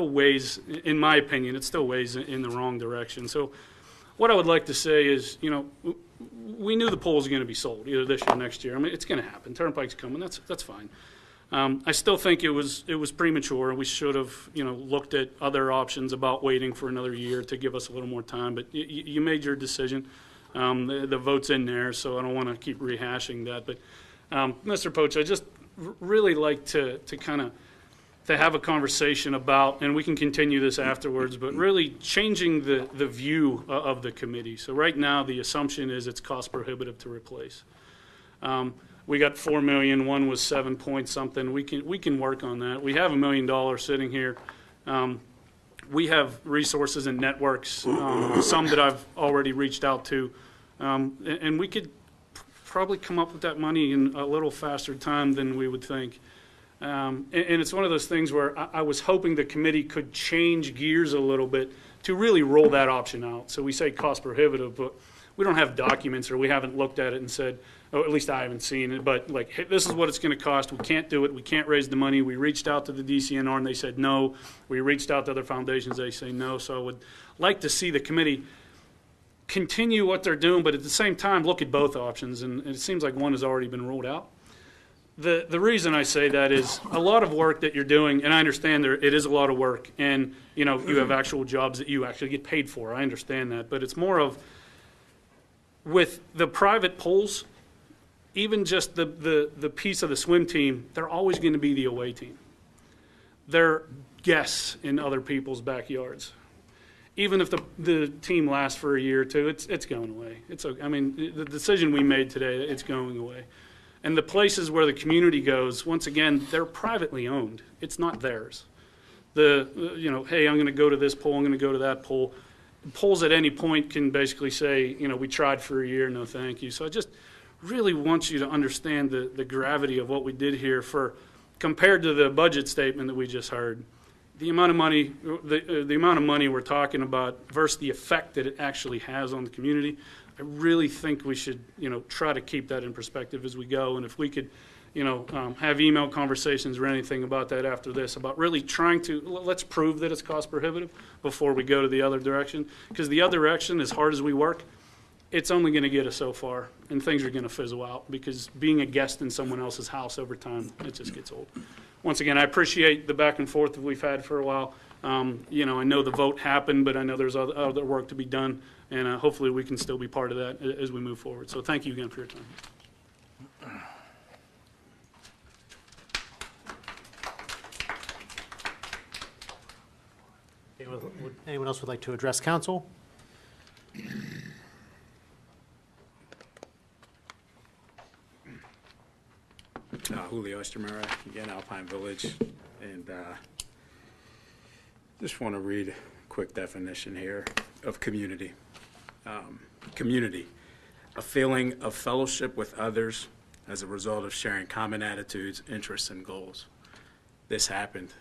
weighs, in my opinion, it still weighs in the wrong direction. So what I would like to say is, we knew the poll was going to be sold either this year or next year. I mean, it's going to happen. Turnpike's coming. That's fine. I still think it was premature. We should have, looked at other options about waiting for another year to give us a little more time. But you made your decision. The vote's in there, so I don't want to keep rehashing that. But Mr. Poach, I just really like to have a conversation about, and we can continue this afterwards, but really changing the view of the committee. So right now, the assumption is it's cost prohibitive to replace. We got $4 million. One was 7 point something. We can work on that. We have $1 million sitting here. We have resources and networks, some that I've already reached out to, and we could probably come up with that money in a little faster time than we would think. And it's one of those things where I was hoping the committee could change gears a little bit to really roll that option out. So we say cost prohibitive, but we don't have documents or we haven't looked at it and said, or at least I haven't seen it, but like, hey, this is what it's going to cost. We can't do it. We can't raise the money. We reached out to the DCNR and they said no. We reached out to other foundations. They say no. So I would like to see the committee continue what they're doing, but at the same time, look at both options. And it seems like one has already been ruled out. The reason I say that is a lot of work that you're doing, and I understand it is a lot of work, and you have actual jobs that you actually get paid for. I understand that, but it's more of with the private pools, even just the piece of the swim team, they're always going to be the away team. They're guests in other people's backyards. Even if the team lasts for a year or two, it's going away. The decision we made today, it's going away. And the places where the community goes, once again, they're privately owned. It's not theirs. Hey, I'm going to go to this pool, I'm going to go to that pool. Polls at any point can basically say, we tried for a year, no thank you. So I just really want you to understand the gravity of what we did here compared to the budget statement that we just heard. The amount of money, the amount of money we're talking about versus the effect that it actually has on the community, I really think we should, try to keep that in perspective as we go. And if we could, have email conversations or anything about that after this, about really trying to, let's prove that it's cost prohibitive before we go to the other direction. Because the other direction, as hard as we work, it's only going to get us so far, and things are going to fizzle out because being a guest in someone else's house over time, it just gets old. Once again, I appreciate the back and forth that we've had for a while. I know the vote happened, but I know there's other work to be done, and hopefully we can still be part of that as we move forward. So thank you again for your time. Anyone else would like to address council? Julio Estermera, again, Alpine Village, and just want to read a quick definition here of community. Community, a feeling of fellowship with others as a result of sharing common attitudes, interests, and goals. This happened.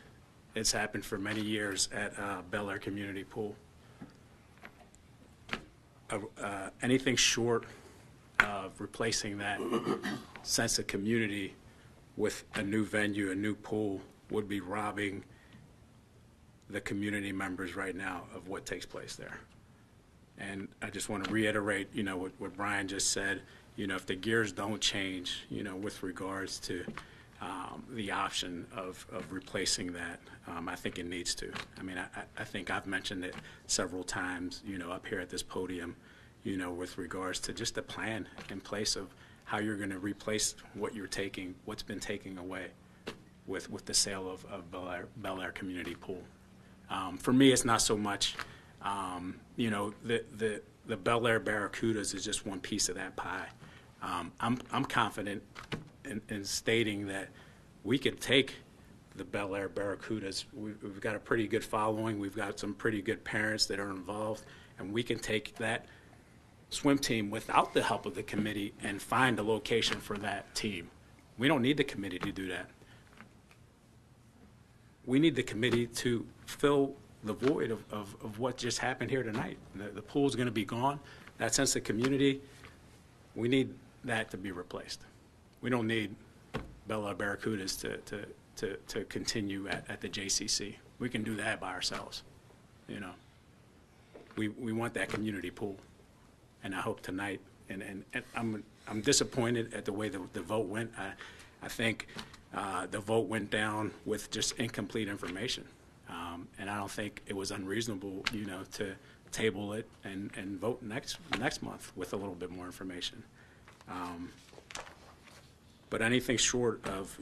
It's happened for many years at Bel Air Community Pool. Anything short of replacing that sense of community with a new venue, a new pool, would be robbing the community members right now of what takes place there. And I just want to reiterate, what Brian just said, if the gears don't change, with regards to the option of replacing that, I think it needs to. I mean, I think I've mentioned it several times, up here at this podium, with regards to just the plan in place of how you're going to replace what's been taken away with the sale of Bel Air Community Pool. For me, it's not so much, the Bel Air Barracudas is just one piece of that pie. I'm confident in stating that we could take the Bel Air Barracudas. We've got a pretty good following. We've got some pretty good parents that are involved, and we can take that swim team without the help of the committee and find a location for that team. We don't need the committee to do that. We need the committee to fill the void of what just happened here tonight. The pool's going to be gone. That sense of community, we need that to be replaced. We don't need Bel Air Barracudas to continue at the JCC. We can do that by ourselves. We want that community pool. And I hope tonight, and I'm disappointed at the way the vote went. I think the vote went down with just incomplete information, and I don't think it was unreasonable, to table it and vote next month with a little bit more information. But anything short of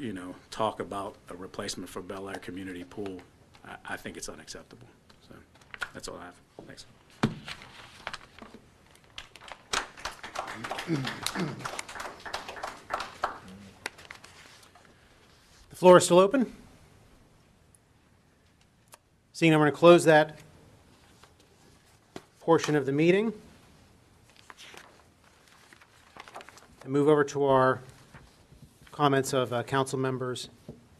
talk about a replacement for Bel Air Community Pool, I think it's unacceptable. So that's all I have. Thanks. The floor is still open. Seeing I'm going to close that portion of the meeting and move over to our comments of council members.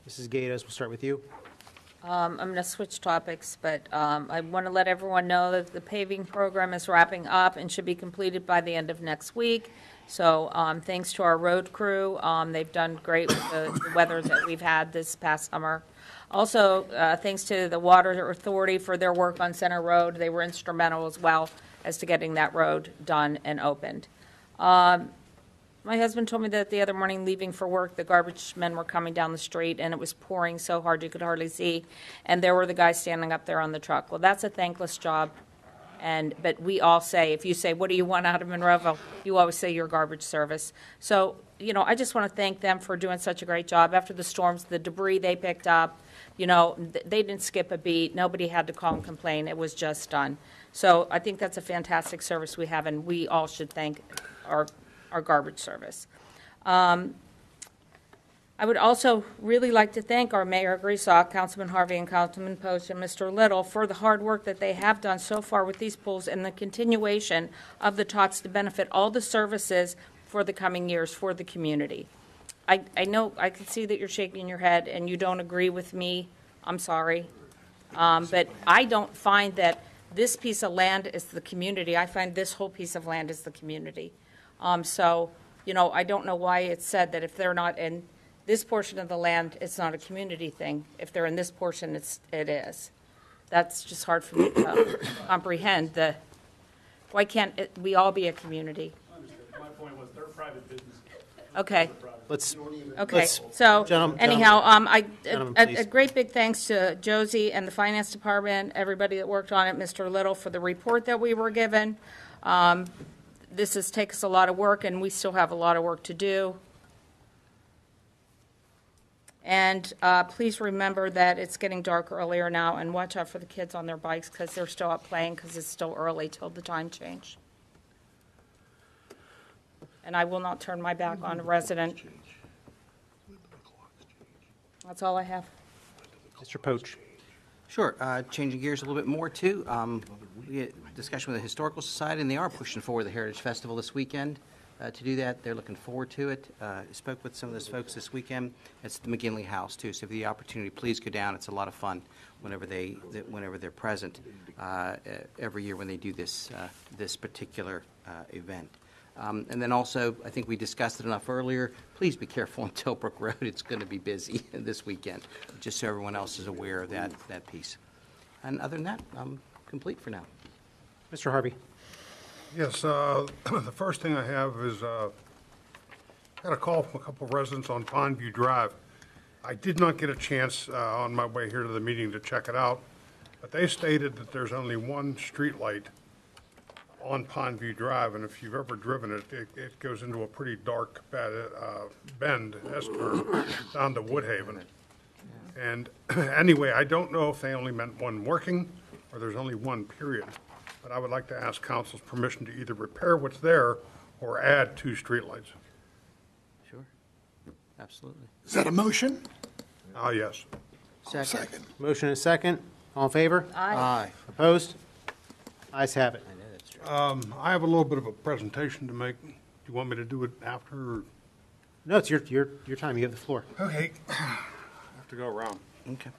Mrs. Gaitos, we'll start with you. I'm going to switch topics, but I want to let everyone know that the paving program is wrapping up and should be completed by the end of next week. So thanks to our road crew. They've done great with the weather that we've had this past summer. Also, thanks to the Water Authority for their work on Center Road. They were instrumental as well as to getting that road done and opened. My husband told me that the other morning leaving for work, the garbage men were coming down the street, and it was pouring so hard you could hardly see, and there were the guys standing up there on the truck. Well, that's a thankless job, but we all say, if you say, what do you want out of Monroeville, you always say your garbage service. So, I just want to thank them for doing such a great job. After the storms, the debris they picked up, they didn't skip a beat. Nobody had to call and complain. It was just done. So I think that's a fantastic service we have, and we all should thank our garbage service. I would also really like to thank our Mayor Griesbach, Councilman Harvey, and Councilman Post, and Mr. Little for the hard work that they have done so far with these pools and the continuation of the talks to benefit all the services for the coming years for the community. I know I can see that you're shaking your head and you don't agree with me. I'm sorry. But I don't find that this piece of land is the community. I find this whole piece of land is the community. So, I don't know why it's said that if they're not in this portion of the land, it's not a community thing. If they're in this portion, it is. That's just hard for me to comprehend. Why can't we all be a community? My point was they're private business. Okay. Let's So anyhow, gentlemen, a great big thanks to Josie and the Finance Department, everybody that worked on it, Mr. Little, for the report that we were given. This has taken us a lot of work, and we still have a lot of work to do. And please remember that it's getting dark earlier now, and watch out for the kids on their bikes because they're still up playing because it's still early till the time change. And I will not turn my back on a resident. That's all I have. Mr. Poach. Sure. Changing gears a little bit more, too. We had a discussion with the Historical Society, and they are pushing forward the Heritage Festival this weekend. To do that, they're looking forward to it. Spoke with some of those folks this weekend. It's the McGinley House, too, so if you have the opportunity, please go down. It's a lot of fun whenever they're present every year when they do this particular event. And then also, I think we discussed it enough earlier, please be careful on Tilbrook Road. It's going to be busy this weekend, just so everyone else is aware of that piece. And other than that, I'm complete for now. Mr. Harvey. Yes, the first thing I have is, I got a call from a couple of residents on Pondview Drive. I did not get a chance on my way here to the meeting to check it out, but they stated that there's only one street light on Pondview Drive, and if you've ever driven it, it goes into a pretty dark bend, S-curve, down to Woodhaven. And anyway, I don't know if they only meant one working, or there's only one period. But I would like to ask council's permission to either repair what's there or add 2 streetlights. Sure. Absolutely. Is that a motion? Yes. Second. Motion and second. All in favor? Aye. Opposed? Ayes have it. I have a little bit of a presentation to make. Do you want me to do it after? Or? No, it's your time. You have the floor. Okay. I have to go around. Okay.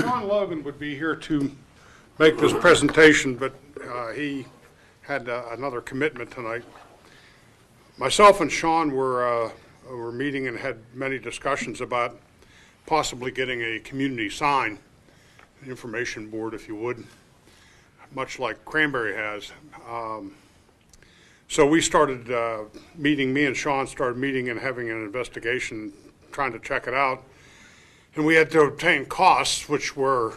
Sean Logan would be here to make this presentation, but he had another commitment tonight. Myself and Sean were meeting and had many discussions about possibly getting a community sign, an information board, if you would, much like Cranberry has. So we started meeting, me and Sean started meeting and having an investigation, trying to check it out. And we had to obtain costs, which were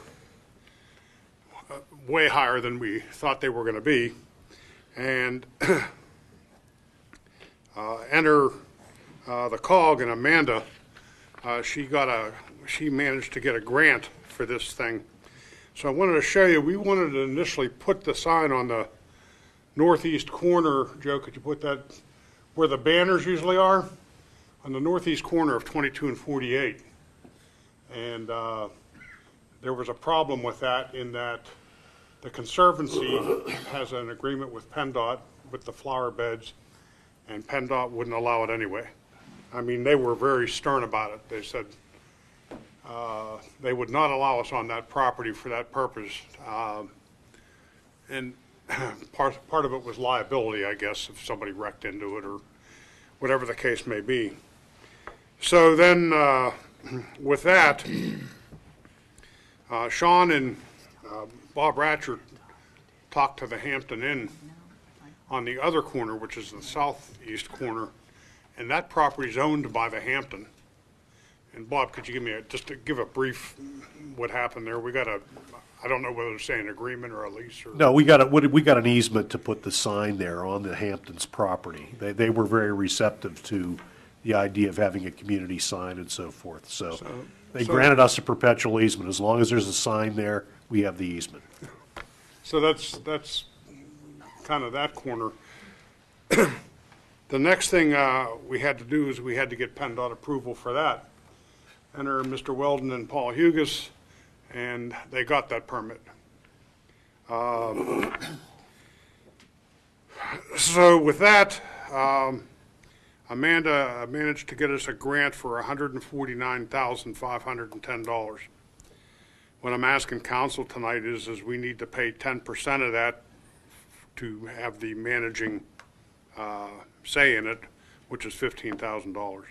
way higher than we thought they were going to be. And enter the COG and Amanda. She managed to get a grant for this thing. So I wanted to show you, we wanted to initially put the sign on the northeast corner. Joe, could you put that where the banners usually are? On the northeast corner of 22 and 48. And there was a problem with that in that the Conservancy has an agreement with PennDOT with the flower beds, and PennDOT wouldn't allow it anyway. I mean, they were very stern about it. They said they would not allow us on that property for that purpose. And part of it was liability, I guess, if somebody wrecked into it or whatever the case may be. So then, with that, Sean and Bob Ratcher talked to the Hampton Inn on the other corner, which is the southeast corner, and that property is owned by the Hampton. And Bob, could you give me just to give a brief what happened there? We got I don't know whether to say an agreement or a lease or. No, we got an easement to put the sign there on the Hamptons property. They were very receptive to the idea of having a community sign and so forth. So they granted us a perpetual easement. As long as there's a sign there, we have the easement. So that's kind of that corner. The next thing we had to do is we had to get PennDOT approval for that. Enter Mr. Weldon and Paul Hugas, and they got that permit. So with that, Amanda managed to get us a grant for $149,510. What I'm asking council tonight is we need to pay 10% of that to have the managing say in it, which is $15,000.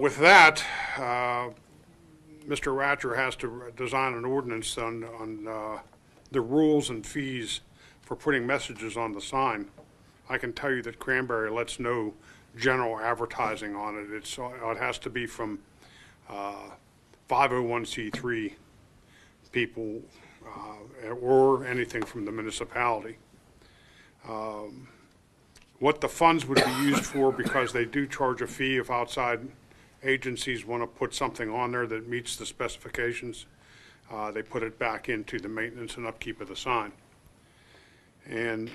With that, Mr. Ratcher has to design an ordinance on the rules and fees for putting messages on the sign. I can tell you that Cranberry lets no general advertising on it. It has to be from 501c3 people or anything from the municipality. what the funds would be used for, because they do charge a fee if outside agencies want to put something on there that meets the specifications. They put it back into the maintenance and upkeep of the sign. And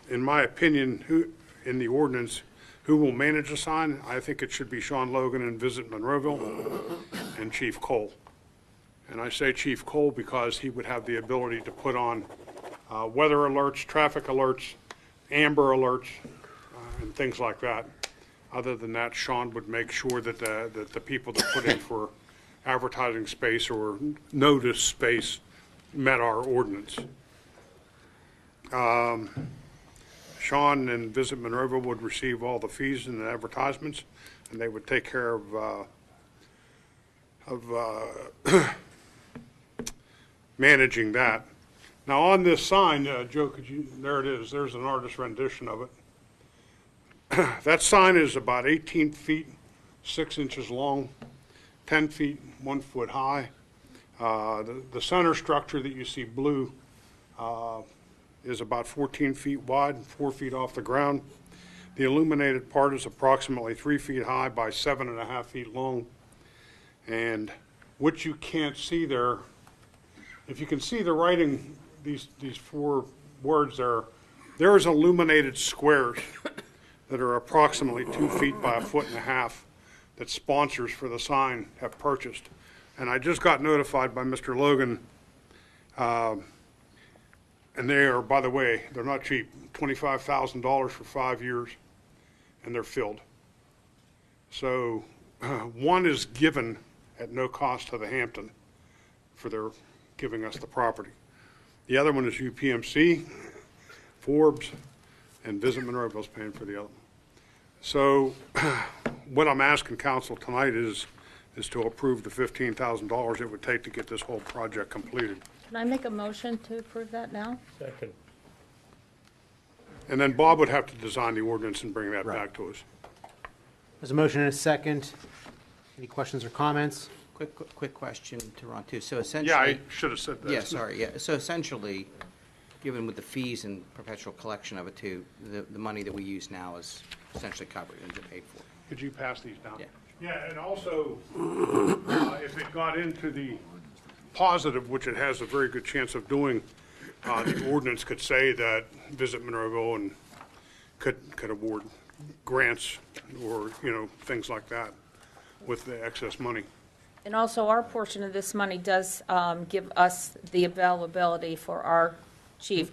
in my opinion, in the ordinance, who will manage the sign? I think it should be Sean Logan and Visit Monroeville and Chief Cole. And I say Chief Cole because he would have the ability to put on weather alerts, traffic alerts, amber alerts, and things like that. Other than that, Sean would make sure that the people that put in for advertising space or notice space met our ordinance. Sean and Visit Monroeville would receive all the fees and the advertisements, and they would take care of managing that. Now, on this sign, Joe, there it is. There's an artist rendition of it. That sign is about 18 feet, 6 inches long, 10 feet, 1 foot high. The center structure that you see blue is about 14 feet wide, 4 feet off the ground. The illuminated part is approximately 3 feet high by 7.5 feet long. And what you can't see there, if you can see the writing, these 4 words there is illuminated squares that are approximately 2 feet by 1.5 feet that sponsors for the sign have purchased. And I just got notified by Mr. Logan, and they are, by the way, they're not cheap, $25,000 for 5 years, and they're filled. So one is given at no cost to the Hampton for their giving us the property. The other one is UPMC, Forbes, and Visit Monroeville's paying for the other one. So what I'm asking council tonight is to approve the $15,000 it would take to get this whole project completed. Can I make a motion to approve that now? Second. And then Bob would have to design the ordinance and bring that back to us. There's a motion and a second. Any questions or comments? Quick question to Ron, too. So essentially... Yeah, I should have said that. Yeah, sorry, yeah. So essentially, given with the fees and perpetual collection of it, too, the money that we use now is essentially covered and paid for. Could you pass these down? Yeah. Yeah, and also, if it got into the positive, which it has a very good chance of doing, the ordinance could say that Visit Monroeville and could award grants or, things like that with the excess money. And also, our portion of this money does give us the availability for our chief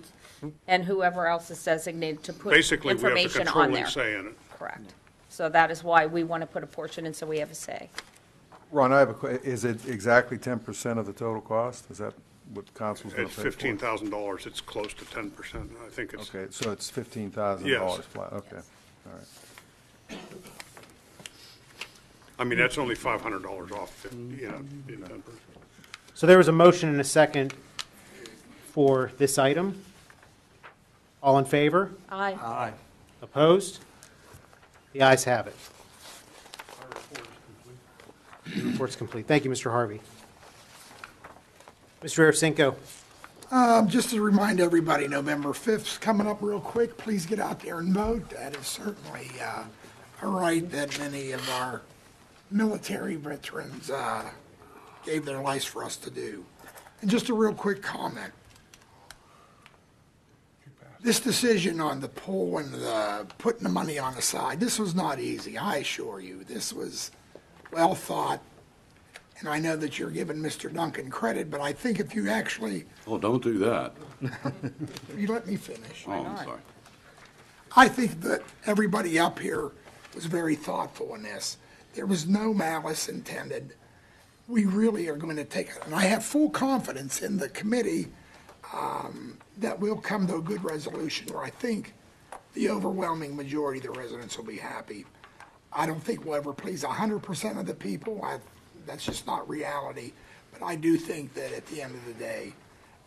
and whoever else is designated to put Basically, we have the information on there. controlling say in it. Correct. So that is why we want to put a portion in, so we have a say. Ron, I have is it exactly 10% of the total cost? Is that what council's going to It's pay for? $15,000. It's close to 10%. I think it's. Okay, so it's $15,000 Yes. flat, okay, all right. I mean, that's only $500 off, being 10%. So there was a motion and a second for this item. All in favor? Aye. Aye. Opposed? The ayes have it. The report's complete. Thank you, Mr. Harvey. Mr. Aracinko. Just to remind everybody, November 5th's coming up real quick. Please get out there and vote. That is certainly a right that many of our military veterans gave their lives for us to do. And just a real quick comment. This decision on the poll and the putting the money on the side, this was not easy, I assure you. This was well thought. And I know that you're giving Mr. Duncan credit, but I think if you actually... Oh, don't do that. You let me finish. Oh, I'm sorry. I think that everybody up here was very thoughtful in this. There was no malice intended. We really are going to take it, and I have full confidence in the committee that we'll come to a good resolution where I think the overwhelming majority of the residents will be happy. I don't think we'll ever please 100% of the people. That's just not reality. But I do think that at the end of the day,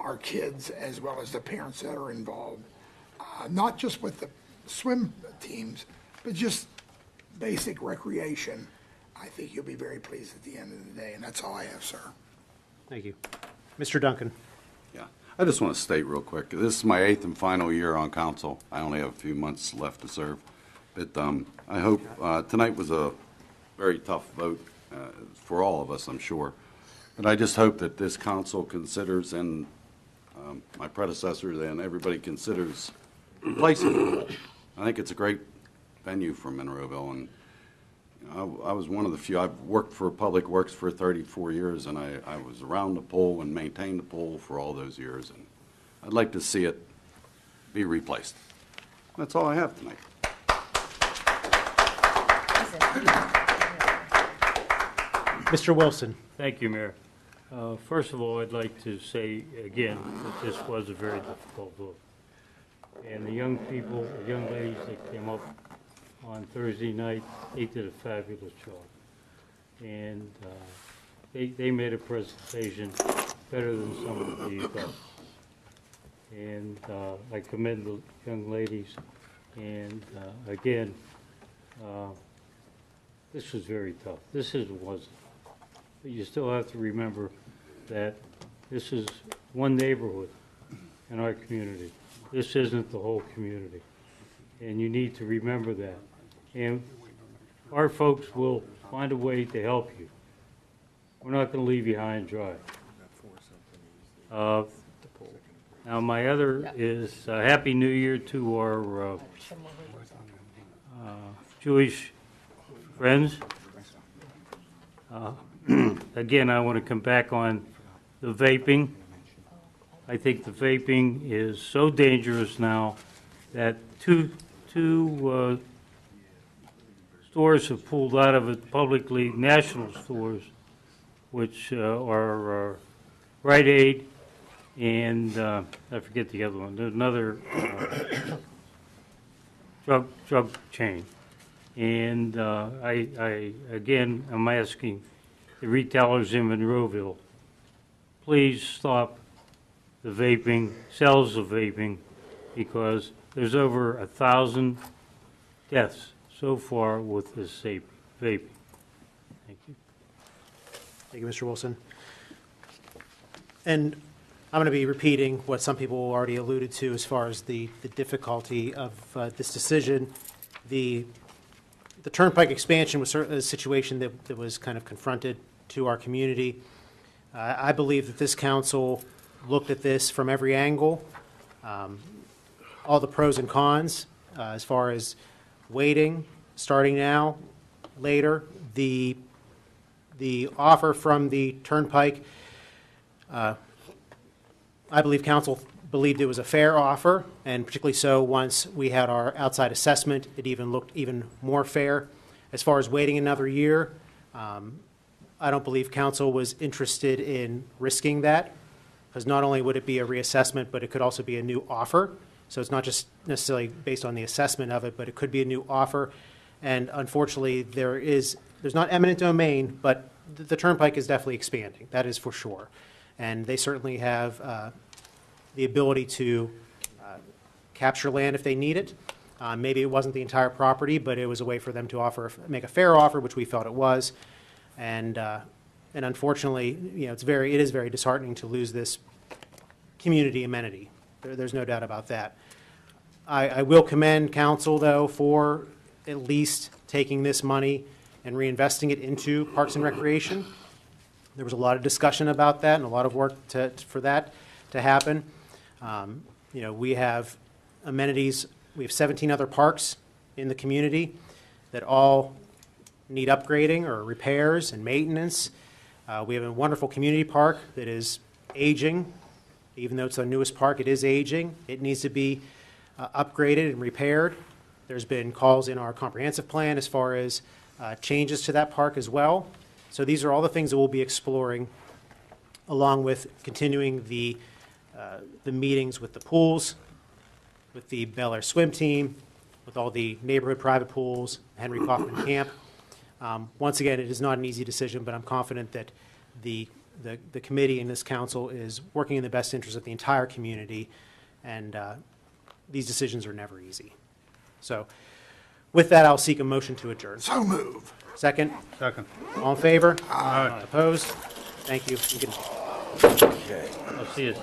our kids, as well as the parents that are involved, not just with the swim teams, but just basic recreation, I think you'll be very pleased at the end of the day. And that's all I have, sir. Thank you. Mr. Duncan. Yeah. I just want to state real quick, this is my 8th and final year on council. I only have a few months left to serve. But I hope, tonight was a very tough vote for all of us, I'm sure. But I just hope that this council considers, and my predecessors and everybody considers, replacing the pool. I think it's a great venue for Monroeville, and I was one of the few. I've worked for Public Works for 34 years, and I was around the pool and maintained the pool for all those years, and I'd like to see it be replaced. That's all I have tonight. Mr. Wilson. Thank you, Mayor. First of all, I'd like to say again that this was a very difficult vote. And the young people, the young ladies that came up on Thursday night, they did a fabulous job. And they made a presentation better than some of the others. And I commend the young ladies. And again, this was very tough. This wasn't. But you still have to remember that this is one neighborhood in our community. This isn't the whole community. And you need to remember that. And our folks will find a way to help you. We're not going to leave you high and dry. Now, my other is Happy New Year to our Jewish friends. Again, I want to come back on the vaping. I think the vaping is so dangerous now that two stores have pulled out of it publicly, national stores, which are Rite Aid and I forget the other one. There's another drug chain. And again, I'm asking the retailers in Monroeville, please stop the vaping, sales of vaping, because there's over 1,000 deaths so far with this vaping. Thank you. Thank you, Mr. Wilson. And I'm going to be repeating what some people already alluded to as far as the difficulty of this decision. The Turnpike expansion was certainly a situation that was kind of confronted to our community. I believe that this council looked at this from every angle, all the pros and cons, as far as waiting, starting now, later. The offer from the Turnpike, I believe council believed it was a fair offer, and particularly so once we had our outside assessment, it even looked even more fair. As far as waiting another year, I don't believe council was interested in risking that, because not only would it be a reassessment, but it could also be a new offer. So it's not just necessarily based on the assessment of it, but it could be a new offer. And unfortunately, there's not eminent domain, but the Turnpike is definitely expanding. That is for sure. And they certainly have the ability to capture land if they need it. Maybe it wasn't the entire property, but it was a way for them to make a fair offer, which we felt it was. And unfortunately, it is very disheartening to lose this community amenity. There's no doubt about that. I will commend council, though, for at least taking this money and reinvesting it into Parks and Recreation. There was a lot of discussion about that and a lot of work for that to happen. We have amenities. We have 17 other parks in the community that all need upgrading or repairs and maintenance. We have a wonderful community park that is aging. Even though it's the newest park, it is aging. It needs to be upgraded and repaired. There's been calls in our comprehensive plan as far as changes to that park as well. So these are all the things that we'll be exploring, along with continuing the meetings with the pools, with the Bel Air swim team, with all the neighborhood private pools, Henry Kaufman Camp. Once again, it is not an easy decision, but I'm confident that the committee and this council is working in the best interest of the entire community, and these decisions are never easy. So with that, I'll seek a motion to adjourn. So move. Second? Second. All in favor? Aye. Opposed? Thank you. You can- I'll see you.